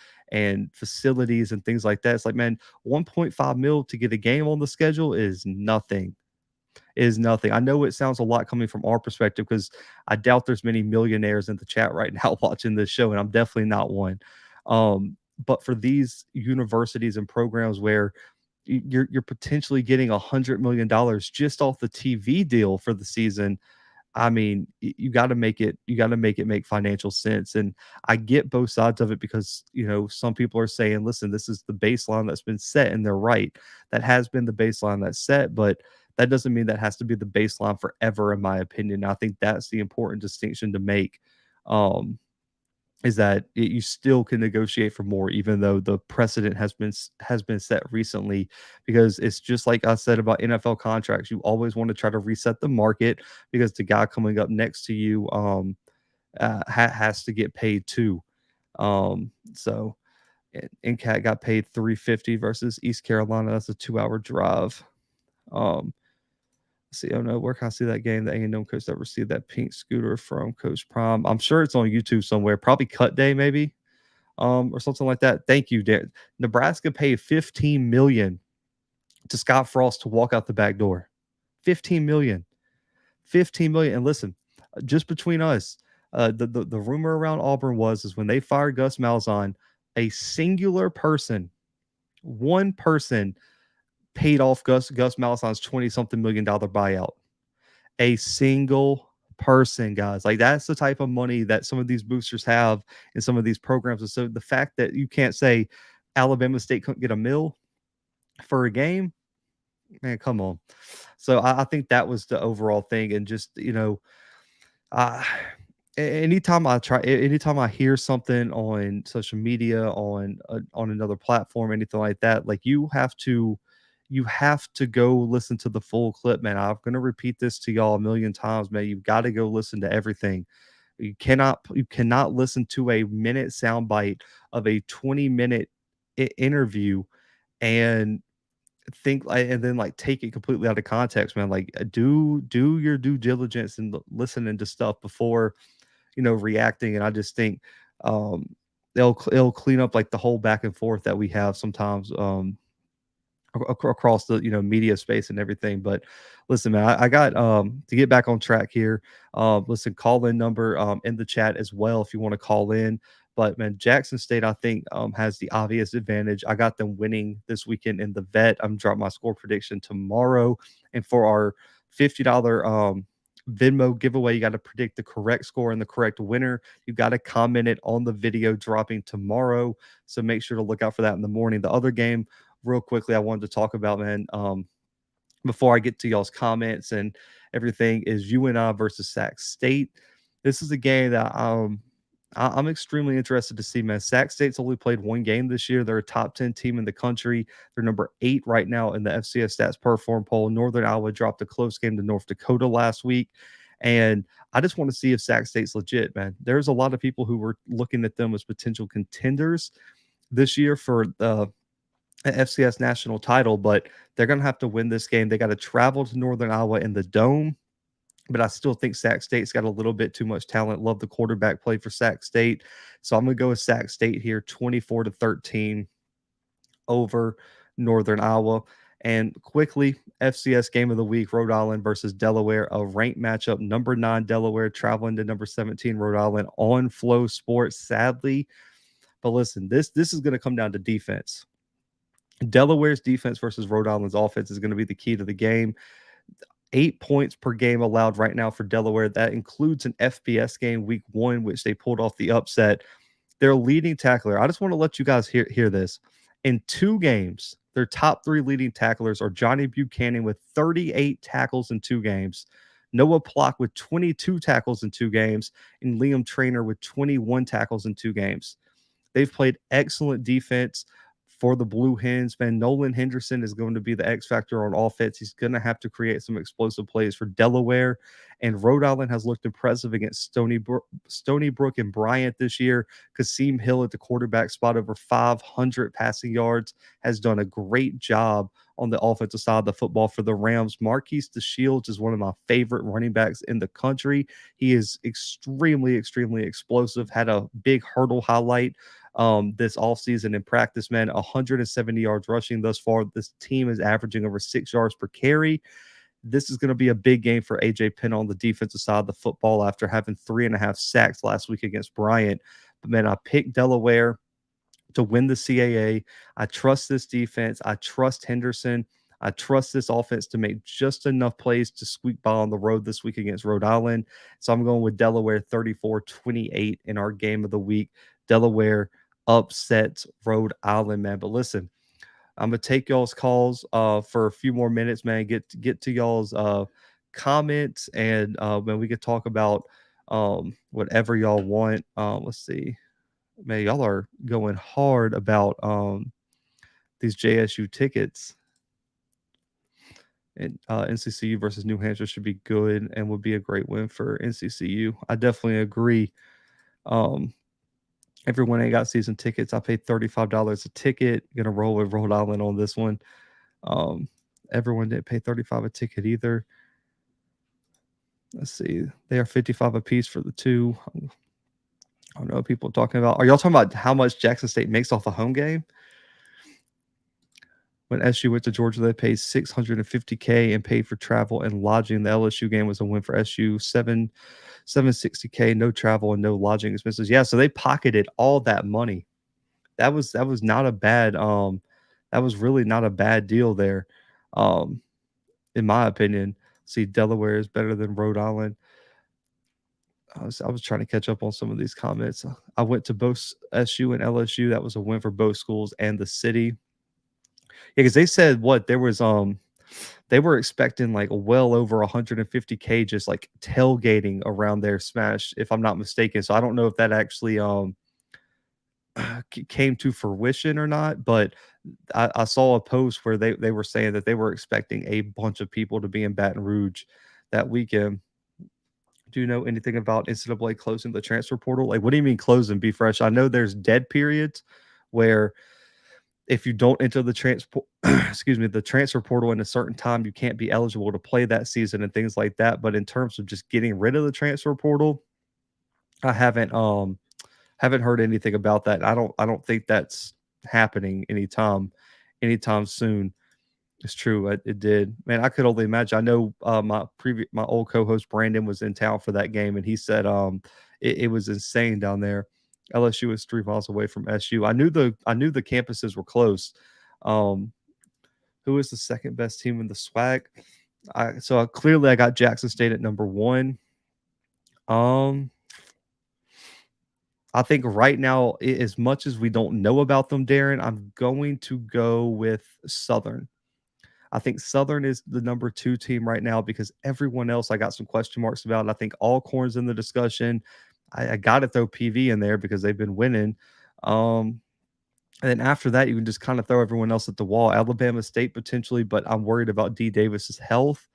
facilities and things like that. It's like, man, 1.5 mil to get a game on the schedule is nothing. I know it sounds a lot coming from our perspective because I doubt there's many millionaires in the chat right now watching this show, and I'm definitely not one. But for these universities and programs where you're potentially getting $100 million just off the TV deal for the season, I mean, you got to make it make financial sense. And I get both sides of it because, some people are saying, listen, this is the baseline that's been set, and they're right. That has been the baseline that's set, but that doesn't mean that has to be the baseline forever, in my opinion. I think that's the important distinction to make. Is that you still can negotiate for more, even though the precedent has been set recently, because it's just like I said about NFL contracts. You always want to try to reset the market because the guy coming up next to you has to get paid too. So NCAT got paid $350 versus East Carolina. That's a 2-hour drive. See, oh no, where can I see that game? The A&M coach that received that pink scooter from Coach Prime. I'm sure it's on YouTube somewhere. Probably Cut Day, maybe, or something like that. Thank you, Darren. Nebraska paid $15 million to Scott Frost to walk out the back door. $15 million. And listen, just between us, the rumor around Auburn is when they fired Gus Malzahn, a singular person, one person, paid off Gus Malzahn's $20-something million buyout. A single person, guys. Like, that's the type of money that some of these boosters have in some of these programs. And so the fact that you can't say Alabama State couldn't get $1 million for a game, man, come on. So I think that was the overall thing. And just, anytime I hear something on social media, on another platform, anything like that, like, you have to go listen to the full clip, man. I'm going to repeat this to y'all a million times, man. You've got to go listen to everything. You cannot listen to a minute soundbite of a 20-minute interview and think and then take it completely out of context, man. Like, do your due diligence and listening to stuff before, reacting. And I just think it'll clean up the whole back and forth that we have sometimes across the media space and everything. But listen, man, I got to get back on track here. Listen, call in number in the chat as well if you want to call in. But man, Jackson State, I think, has the obvious advantage. I got them winning this weekend in the vet. I'm dropping my score prediction tomorrow. And for our $50 Venmo giveaway, you got to predict the correct score and the correct winner. You got to comment it on the video dropping tomorrow. So make sure to look out for that in the morning. The other game, real quickly, I wanted to talk about, man, before I get to y'all's comments and everything, is UNI versus Sac State. This is a game that I'm extremely interested to see, man. Sac State's only played one game this year. They're a top 10 team in the country. They're number 8 right now in the FCS stats per form poll. Northern Iowa dropped a close game to North Dakota last week. And I just want to see if Sac State's legit, man. There's a lot of people who were looking at them as potential contenders this year for the FCS national title, but they're going to have to win this game. They got to travel to Northern Iowa in the Dome, but I still think Sac State's got a little bit too much talent. Love the quarterback play for Sac State. So I'm going to go with Sac State here, 24-13 over Northern Iowa. And quickly, FCS game of the week, Rhode Island versus Delaware, a ranked matchup. Number 9 Delaware traveling to number 17 Rhode Island on Flow Sports, sadly. But listen, this is going to come down to defense. Delaware's defense versus Rhode Island's offense is going to be the key to the game. 8 points per game allowed right now for Delaware. That includes an FBS game week 1, which they pulled off the upset. Their leading tackler, I just want to let you guys hear this. In 2 games, their top 3 leading tacklers are Johnny Buchanan with 38 tackles in 2 games, Noah Plock with 22 tackles in 2 games, and Liam Trainer with 21 tackles in 2 games. They've played excellent defense for the Blue Hens. Man, Nolan Henderson is going to be the X factor on offense. He's going to have to create some explosive plays for Delaware. And Rhode Island has looked impressive against Stony Brook and Bryant this year. Kasim Hill at the quarterback spot, over 500 passing yards, has done a great job on the offensive side of the football for the Rams. Marquise DeShields is one of my favorite running backs in the country. He is extremely, extremely explosive. Had a big hurdle highlight this offseason in practice, man. 170 yards rushing thus far. This team is averaging over 6 yards per carry. This is going to be a big game for AJ Penn on the defensive side of the football after having 3.5 sacks last week against Bryant. But man, I picked Delaware to win the CAA. I trust this defense. I trust Henderson. I trust this offense to make just enough plays to squeak by on the road this week against Rhode Island. So I'm going with Delaware 34-28 in our game of the week. Delaware upsets Rhode Island, man. But listen, I'm gonna take y'all's calls for a few more minutes, man. Get to y'all's comments, and man, we could talk about whatever y'all want. Let's see, man, y'all are going hard about these JSU tickets. And NCCU versus New Hampshire should be good and would be a great win for NCCU. I definitely agree. Everyone ain't got season tickets. I paid $35 a ticket. Gonna roll with Rhode Island on this one. Everyone didn't pay $35 a ticket either. Let's see. They are $55 a piece for the 2. I don't know what people are talking about. Are y'all talking about how much Jackson State makes off a home game? When SU went to Georgia, they paid $650K and paid for travel and lodging. The LSU game was a win for SU. $760K, no travel and no lodging expenses. Yeah, so they pocketed all that money. That was not a bad that was really not a bad deal there. In my opinion. See, Delaware is better than Rhode Island. I was trying to catch up on some of these comments. I went to both SU and LSU. That was a win for both schools and the city. Yeah, because they said there was they were expecting like well over 150K just like tailgating around their smash, if I'm not mistaken. So I don't know if that actually came to fruition or not, but I saw a post where they were saying that they were expecting a bunch of people to be in Baton Rouge that weekend. Do you know anything about NCAA closing the transfer portal? Like, what do you mean closing? Be fresh. I know there's dead periods where if you don't enter the the transfer portal in a certain time, you can't be eligible to play that season and things like that. But in terms of just getting rid of the transfer portal, I haven't heard anything about that. I don't think that's happening anytime soon. It's true. It did. Man, I could only imagine. I know my old co-host Brandon was in town for that game, and he said it was insane down there. LSU is 3 miles away from SU. I knew the campuses were close. Who is the second best team in the SWAC? So clearly I got Jackson State at number 1. I think right now, as much as we don't know about them, Darren, I'm going to go with Southern. I think Southern is the number 2 team right now because everyone else I got some question marks about. I think Alcorn's in the discussion. I got to throw PV in there because they've been winning. And then after that, you can just kind of throw everyone else at the wall. Alabama State potentially, but I'm worried about D. Davis's health.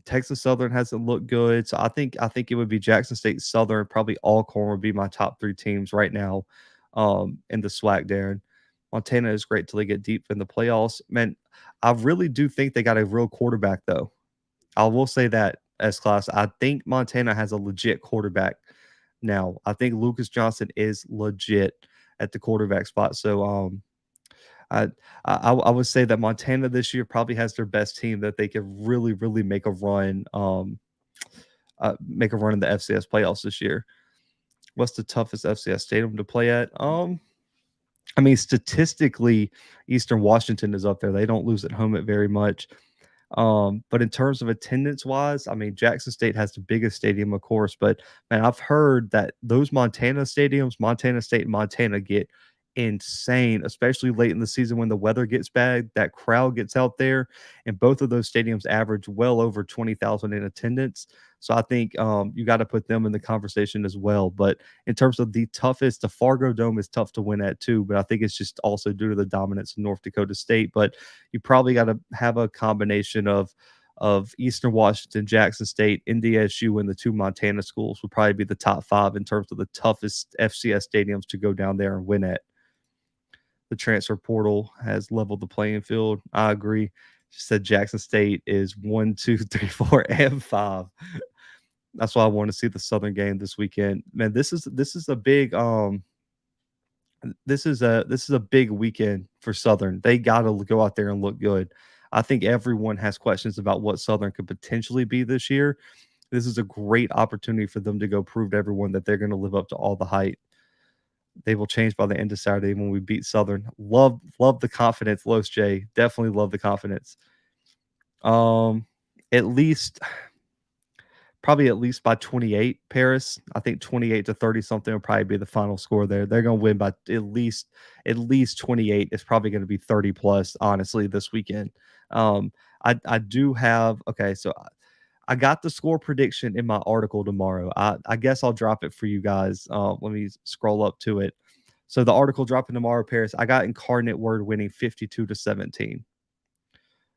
Texas Southern hasn't looked good. So I think it would be Jackson State, Southern, probably Alcorn would be my top 3 teams right now in the SWAC, Darren. Montana is great till they get deep in the playoffs. Man, I really do think they got a real quarterback, though. I will say that, S-Class. I think Montana has a legit quarterback now. I think Lucas Johnson is legit at the quarterback spot. So I would say that Montana this year probably has their best team that they could really, really make a run in the FCS playoffs this year. What's the toughest FCS stadium to play at? I mean, statistically, Eastern Washington is up there. They don't lose at home at very much. But in terms of attendance wise, I mean, Jackson State has the biggest stadium, of course. But man, I've heard that those Montana stadiums, Montana State and Montana, get insane, especially late in the season when the weather gets bad. That crowd gets out there, and both of those stadiums average well over 20,000 in attendance. So I think you got to put them in the conversation as well. But in terms of the toughest, the Fargo Dome is tough to win at too. But I think it's just also due to the dominance of North Dakota State. But you probably got to have a combination of Eastern Washington, Jackson State, NDSU, and the two Montana schools would probably be the top 5 in terms of the toughest FCS stadiums to go down there and win at. The transfer portal has leveled the playing field. I agree. She said Jackson State is 1, 2, 3, 4, and 5. That's why I want to see the Southern game this weekend. Man, this is a big this is a big weekend for Southern. They got to go out there and look good. I think everyone has questions about what Southern could potentially be this year. This is a great opportunity for them to go prove to everyone that they're going to live up to all the hype. They will change by the end of Saturday when we beat Southern. Love the confidence, Los J. Definitely love the confidence. Probably at least by 28, Paris. I think 28 to 30 something will probably be the final score there. They're going to win by at least 28. It's probably going to be 30 plus, honestly, this weekend. I do have, okay, so I got the score prediction in my article tomorrow. I guess I'll drop it for you guys. Let me scroll up to it. So the article dropping tomorrow, Paris. I got Incarnate Word winning 52-17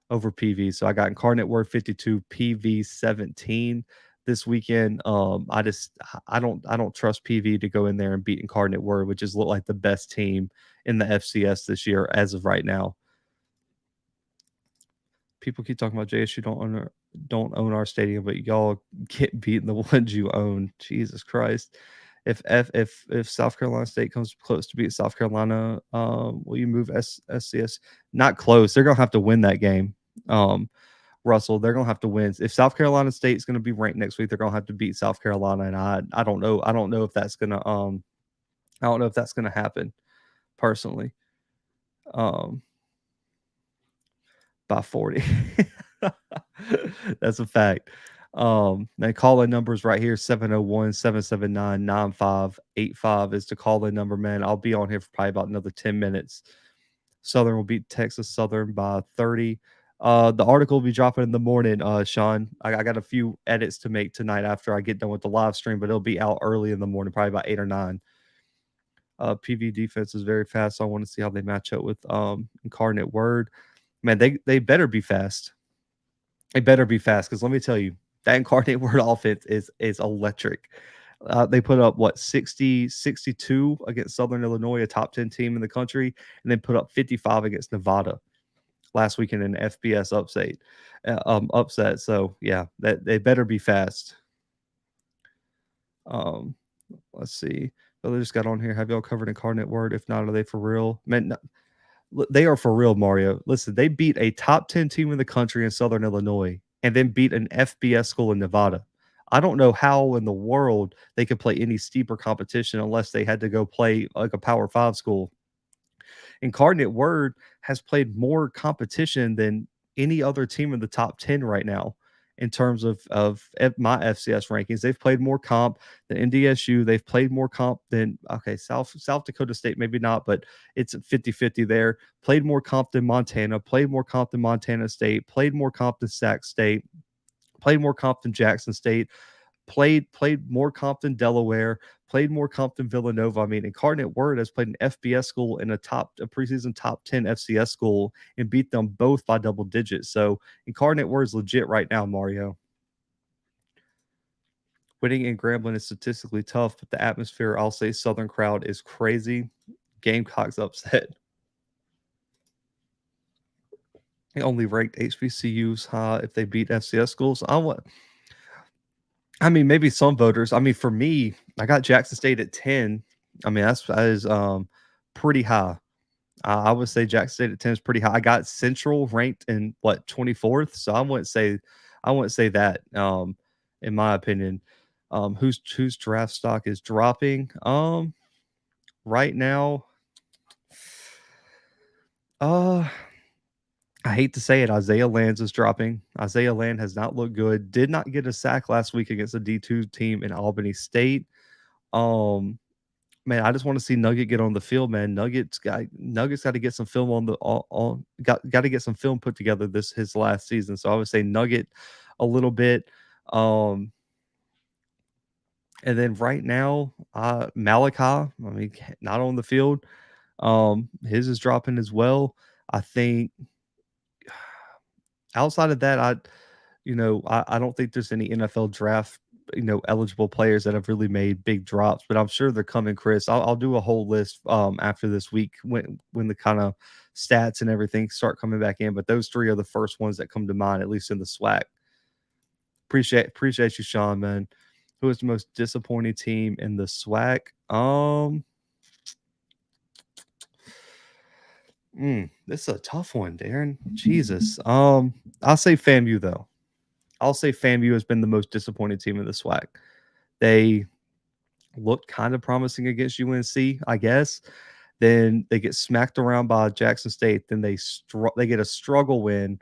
over PV. So I got Incarnate Word 52, PV 17 this weekend. I don't trust PV to go in there and beat Incarnate Word, which is look like the best team in the FCS this year as of right now. People keep talking about JSU don't own our stadium, but y'all get beaten the ones you own. Jesus Christ. If South Carolina State comes close to beat South Carolina, will you move SCS? Not close. They're gonna have to win that game. Russell, they're gonna have to win. If South Carolina State is gonna be ranked next week, they're gonna have to beat South Carolina, and I don't know if that's gonna happen personally. By 40. That's a fact. They call in numbers right here, 701-779-9585 is the call in number, man. I'll be on here for probably about another 10 minutes. Southern will beat Texas Southern by 30. The article will be dropping in the morning, Sean. I got a few edits to make tonight after I get done with the live stream, but it'll be out early in the morning, probably about 8 or 9. PV defense is very fast, so I want to see how they match up with Incarnate Word. Man, they better be fast. They better be fast, because let me tell you, that Incarnate Word offense is electric. They put up 62 against Southern Illinois, a top 10 team in the country, and then put up 55 against Nevada last weekend in an FBS upset. So yeah, they better be fast. Let's see. So they just got on here. Have y'all covered Incarnate Word? If not, are they for real? Man, no, they are for real, Mario. Listen, they beat a top 10 team in the country in Southern Illinois and then beat an FBS school in Nevada. I don't know how in the world they could play any steeper competition unless they had to go play like a Power 5 school. Incarnate Word has played more competition than any other team in the top 10 right now in terms of my FCS rankings. They've played more comp than NDSU. They've played more comp than, South Dakota State, maybe not, but it's 50-50 there. Played more comp than Montana, played more comp than Montana State, played more comp than Sac State, played more comp than Jackson State, played more comp than Delaware, played more comp than Villanova. I mean, Incarnate Word has played an FBS school and a preseason top 10 FCS school and beat them both by double digits. So Incarnate Word is legit right now, Mario. Winning in Grambling is statistically tough, but the atmosphere, I'll say Southern crowd, is crazy. Gamecocks upset. They only ranked HBCUs high if they beat FCS schools. I mean, maybe some voters. I mean, for me, I got Jackson State at 10. I mean, that is pretty high. I would say Jackson State at 10 is pretty high. I got Central ranked in 24th, so I wouldn't say that. In my opinion, whose draft stock is dropping? Right now, I hate to say it, Isaiah Lands is dropping. Isaiah Land has not looked good. Did not get a sack last week against a D2 team in Albany State. Man, I just want to see Nugget get on the field, man. Nuggets got to get some film got to get some film put together his last season. So I would say Nugget a little bit. And then right now, Malachi, I mean, not on the field. His is dropping as well. I think outside of that, I don't think there's any NFL draft eligible players that have really made big drops, but I'm sure they're coming, Chris. I'll do a whole list after this week when the kind of stats and everything start coming back in, but those three are the first ones that come to mind, at least in the Swac. Appreciate you, Sean, man. Who is the most disappointing team in the Swac? This is a tough one, Darren. Jesus. I'll say FAMU though. I'll say FAMU has been the most disappointing team in the SWAC. They looked kind of promising against UNC, I guess. Then they get smacked around by Jackson State. Then they get a struggle win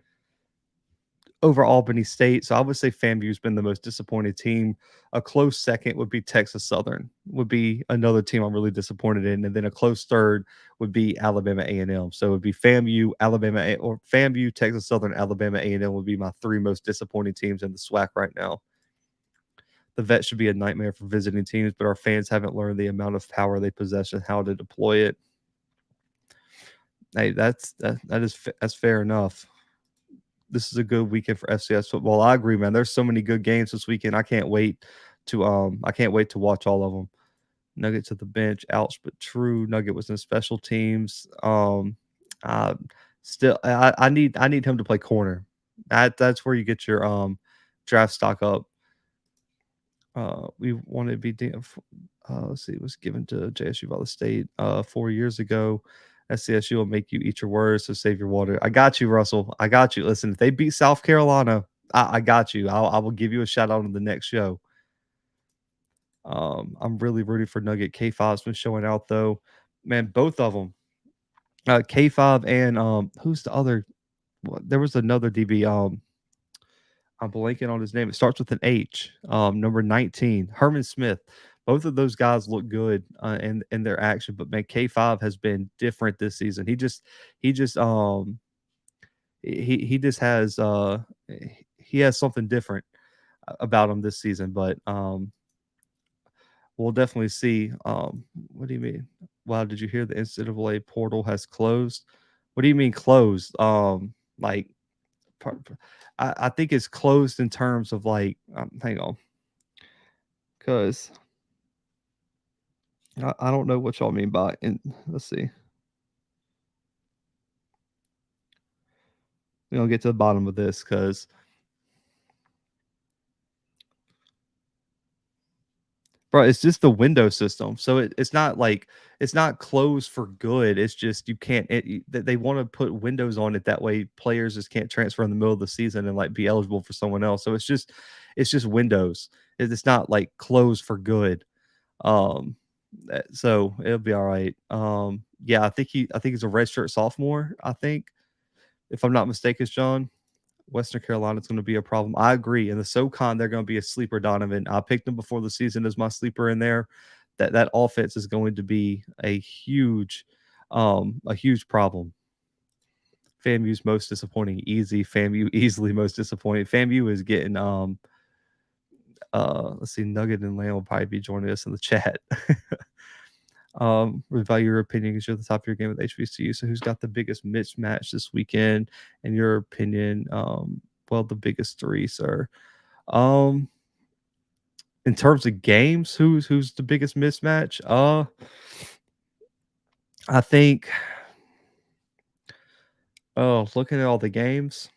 over Albany State. So I would say FAMU has been the most disappointed team. A close second would be Texas Southern, would be another team I'm really disappointed in. And then a close third would be Alabama A&M. So it would be FAMU, FAMU, Texas Southern, Alabama A&M would be my three most disappointing teams in the SWAC right now. The vet should be a nightmare for visiting teams, but our fans haven't learned the amount of power they possess and how to deploy it. Hey, that's fair enough. This is a good weekend for FCS football. I agree, man. There's so many good games this weekend. I can't wait to watch all of them. Nugget to the bench, ouch, but true. Nugget was in special teams. I need him to play corner. That's where you get your draft stock up. We wanted to be let's see, it was given to JSU Valley State 4 years ago. SCSU will make you eat your words, so save your water. I got you, Russell. I got you. Listen, if they beat South Carolina, I got you. I will give you a shout out on the next show. I'm really rooting for Nugget. K5's been showing out though. Man, both of them. K5 and who's the other? There was another DB. I'm blanking on his name. It starts with an H. Number 19, Herman Smith. Both of those guys look good in their action, but man, K5 has been different this season. He just has something different about him this season. But we'll definitely see. What do you mean? Wow, did you hear the NCAA portal has closed? What do you mean closed? I think it's closed in terms of like, hang on, because I don't know what y'all mean by, and let's see. We'll get to the bottom of this because bro, it's just the window system. So it's not like it's not closed for good. It's just you can't. They want to put windows on it that way players just can't transfer in the middle of the season and like be eligible for someone else. So it's just windows. It's not like closed for good. So it'll be all right. Yeah, I think he's a redshirt sophomore. I think, if I'm not mistaken, John. Western Carolina is going to be a problem. I agree. In the SoCon, they're going to be a sleeper, Donovan. I picked them before the season as my sleeper in there. That offense is going to be a huge problem. FAMU's most disappointing, easy. FAMU easily most disappointing. FAMU is getting let's see, Nugget and Lamb will probably be joining us in the chat. Value your opinion because you're at the top of your game with HBCU. So who's got the biggest mismatch this weekend? In your opinion, well, the biggest three, sir. In terms of games, who's the biggest mismatch? I think. Oh, looking at all the games,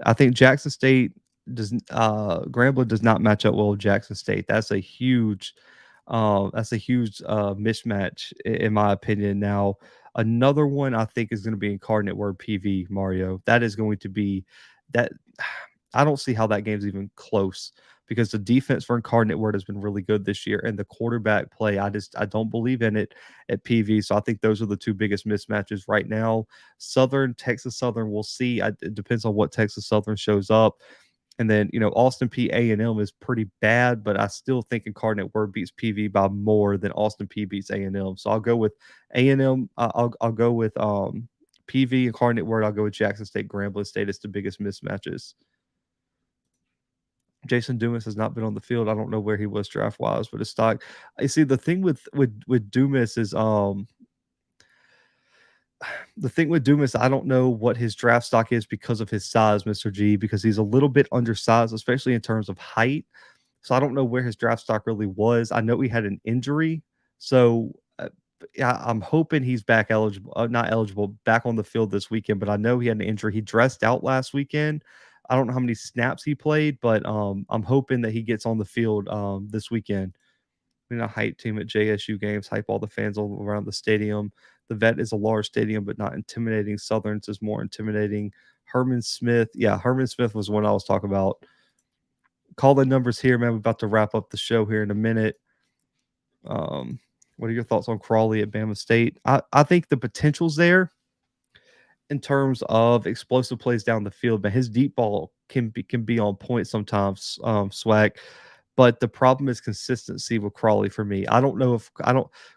I think Jackson State Grambling does not match up well with Jackson State. That's a huge mismatch in my opinion. Now, Another one I think is going to be Incarnate Word PV, Mario. That is going to be that. I don't see how that game's even close because the defense for Incarnate Word has been really good this year, and the quarterback play, I don't believe in it at PV. So I think those are the two biggest mismatches right now. Texas Southern, we'll see. It depends on what Texas Southern shows up. And then, Austin Peay A&M is pretty bad, but I still think Incarnate Word beats PV by more than Austin Peay beats A&M. So I'll go with A&M. I'll go with PV, Incarnate Word. I'll go with Jackson State, Grambling State. It's the biggest mismatches. Jason Dumas has not been on the field. I don't know where he was draft wise, but his stock. I see the thing with Dumas is the thing with Dumas, I don't know what his draft stock is because of his size, Mr. G, because he's a little bit undersized, especially in terms of height. So I don't know where his draft stock really was. I know he had an injury. So I'm hoping he's back eligible, not eligible, back on the field this weekend, but I know he had an injury. He dressed out last weekend. I don't know how many snaps he played, but I'm hoping that he gets on the field this weekend. A hype team at JSU games, hype all the fans all around the stadium. The Vet is a large stadium, but not intimidating. Southern's is more intimidating. Herman Smith. Yeah, Herman Smith was one I was talking about. Call the numbers here, man. We're about to wrap up the show here in a minute. What are your thoughts on Crawley at Bama State? I think the potential's there in terms of explosive plays down the field, but his deep ball can be on point sometimes, Swac. But the problem is consistency with Crawley for me.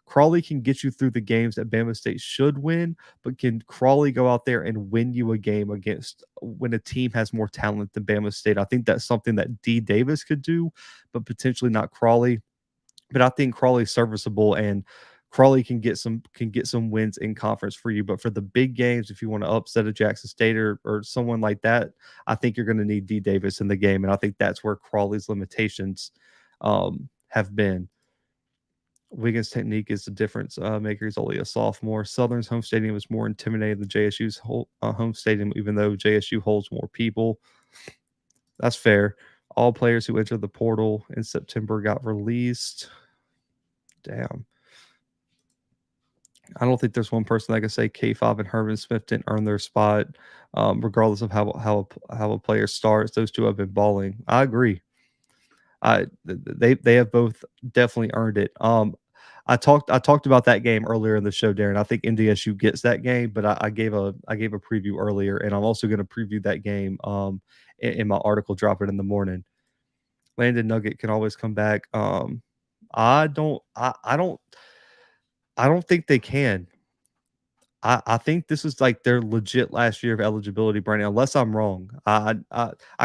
Crawley can get you through the games that Bama State should win, but can Crawley go out there and win you a game against when a team has more talent than Bama State? I think that's something that D. Davis could do, but potentially not Crawley. But I think Crawley's serviceable, and Crawley can get some wins in conference for you. But for the big games, if you want to upset a Jackson State or someone like that, I think you're going to need D. Davis in the game. And I think that's where Crawley's limitations have been. Wiggins' technique is the difference maker. He's only a sophomore. Southern's home stadium is more intimidating than JSU's home stadium, even though JSU holds more people. That's fair. All players who entered the portal in September got released. Damn. I don't think there's one person that can say K5 and Herman Smith didn't earn their spot, regardless of how a player starts. Those two have been balling. I agree. They have both definitely earned it. I talked about that game earlier in the show, Darren. I think NDSU gets that game, but I gave a preview earlier, and I'm also going to preview that game in my article dropping in the morning. Landon Nugget can always come back. I don't think they can. I think this is like their legit last year of eligibility, Brandon. Unless I'm wrong, I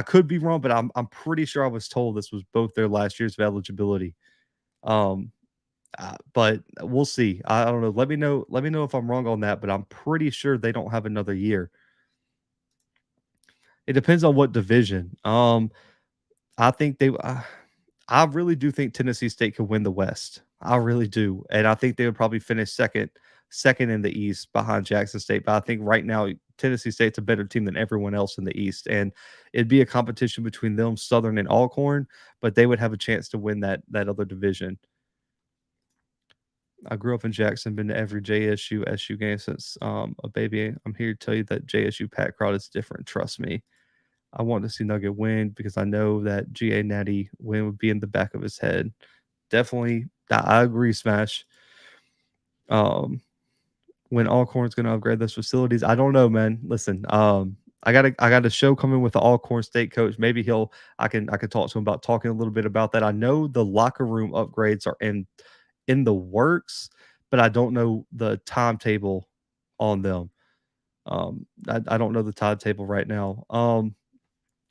could be wrong, but I'm pretty sure I was told this was both their last years of eligibility. But we'll see. I don't know. Let me know if I'm wrong on that. But I'm pretty sure they don't have another year. It depends on what division. I think I really do think Tennessee State could win the West. I really do. And I think they would probably finish second in the East behind Jackson State. But I think right now Tennessee State's a better team than everyone else in the East. And it'd be a competition between them, Southern and Alcorn, but they would have a chance to win that other division. I grew up in Jackson, been to every JSU SU game since a baby. I'm here to tell you that JSU pack crowd is different. Trust me. I want to see Nugget win because I know that GA Natty win would be in the back of his head. Definitely, I agree, Smash. When Alcorn's going to upgrade those facilities, I don't know, man. Listen, I got a show coming with the Alcorn State coach. Maybe I can talk to him about talking a little bit about that. I know the locker room upgrades are in the works, but I don't know the timetable on them. I don't know the timetable right now.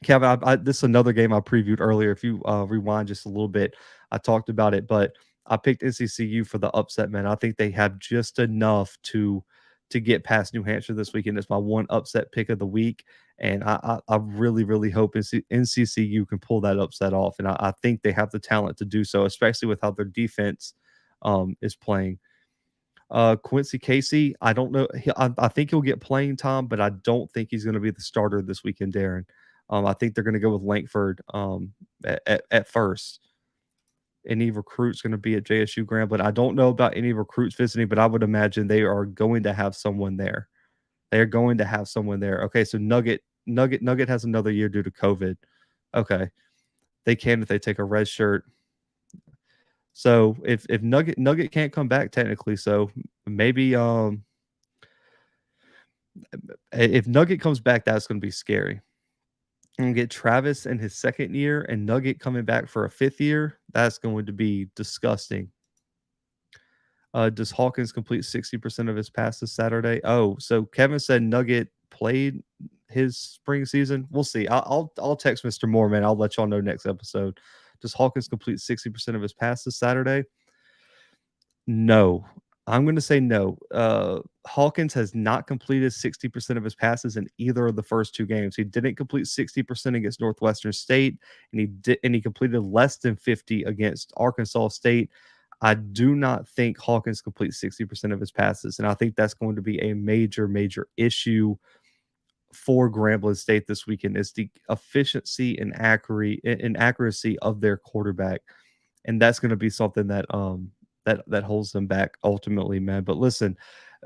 Kevin, this is another game I previewed earlier. If you rewind just a little bit, I talked about it, but I picked NCCU for the upset, man. I think they have just enough to get past New Hampshire this weekend. It's my one upset pick of the week, and I really, really hope NCCU can pull that upset off, and I think they have the talent to do so, especially with how their defense is playing. Quincy Casey, I don't know. I think he'll get playing time, but I don't think he's going to be the starter this weekend, Darren. I think they're going to go with Lankford at first. any recruits going to be at JSU Grambling. I don't know about any recruits visiting, but I would imagine they are going to have someone there. They're going to have someone there. Okay, so Nugget has another year due to COVID. Okay, they can if they take a red shirt. So if Nugget can't come back technically, so maybe if Nugget comes back, that's going to be scary. And get Travis in his second year and Nugget coming back for a fifth year. That's going to be disgusting. Does Hawkins complete 60% of his passes Saturday? Oh, so Kevin said Nugget played his spring season. We'll see. I'll text Mr. Moore, man. I'll let y'all know next episode. Does Hawkins complete 60% of his passes Saturday? No. I'm going to say no. Hawkins has not completed 60% of his passes in either of the first two games. He didn't complete 60% against Northwestern State, and he completed less than 50 against Arkansas State. I do not think Hawkins completes 60% of his passes, and I think that's going to be a major, major issue for Grambling State this weekend is the efficiency and accuracy of their quarterback, and that's going to be something that that holds them back ultimately, man. But listen,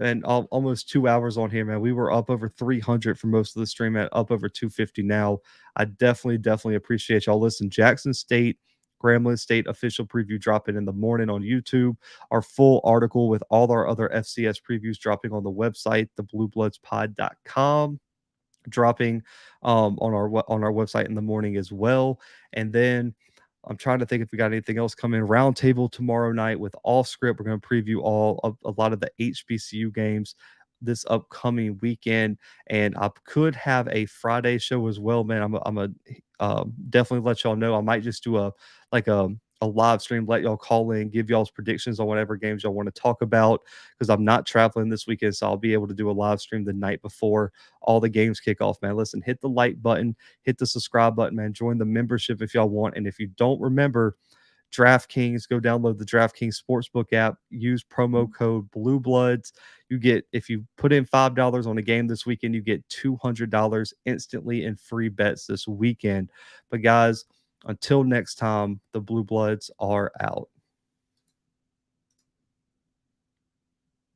and almost 2 hours on here, man. We were up over 300 for most of the stream, at up over 250 now. I definitely appreciate y'all. Listen, Jackson State, Grambling State official preview dropping in the morning on YouTube. Our full article with all our other FCS previews dropping on the website, thebluebloodspod.com, dropping on our website in the morning as well. And then I'm trying to think if we got anything else coming. Roundtable tomorrow night with Off Script. We're going to preview a lot of the HBCU games this upcoming weekend, and I could have a Friday show as well, man. I'm a definitely let y'all know. I might just do a live stream, let y'all call in, give y'all's predictions on whatever games y'all want to talk about, because I'm not traveling this weekend, so I'll be able to do a live stream the night before all the games kick off, man. Listen, hit the like button, hit the subscribe button, man. Join the membership if y'all want, and if you don't remember DraftKings, go download the DraftKings Sportsbook app, use promo code Bluebloods. You get, if you put in $5 on a game this weekend, you get $200 instantly in free bets this weekend. But guys, until next time, the Blue Bloods are out.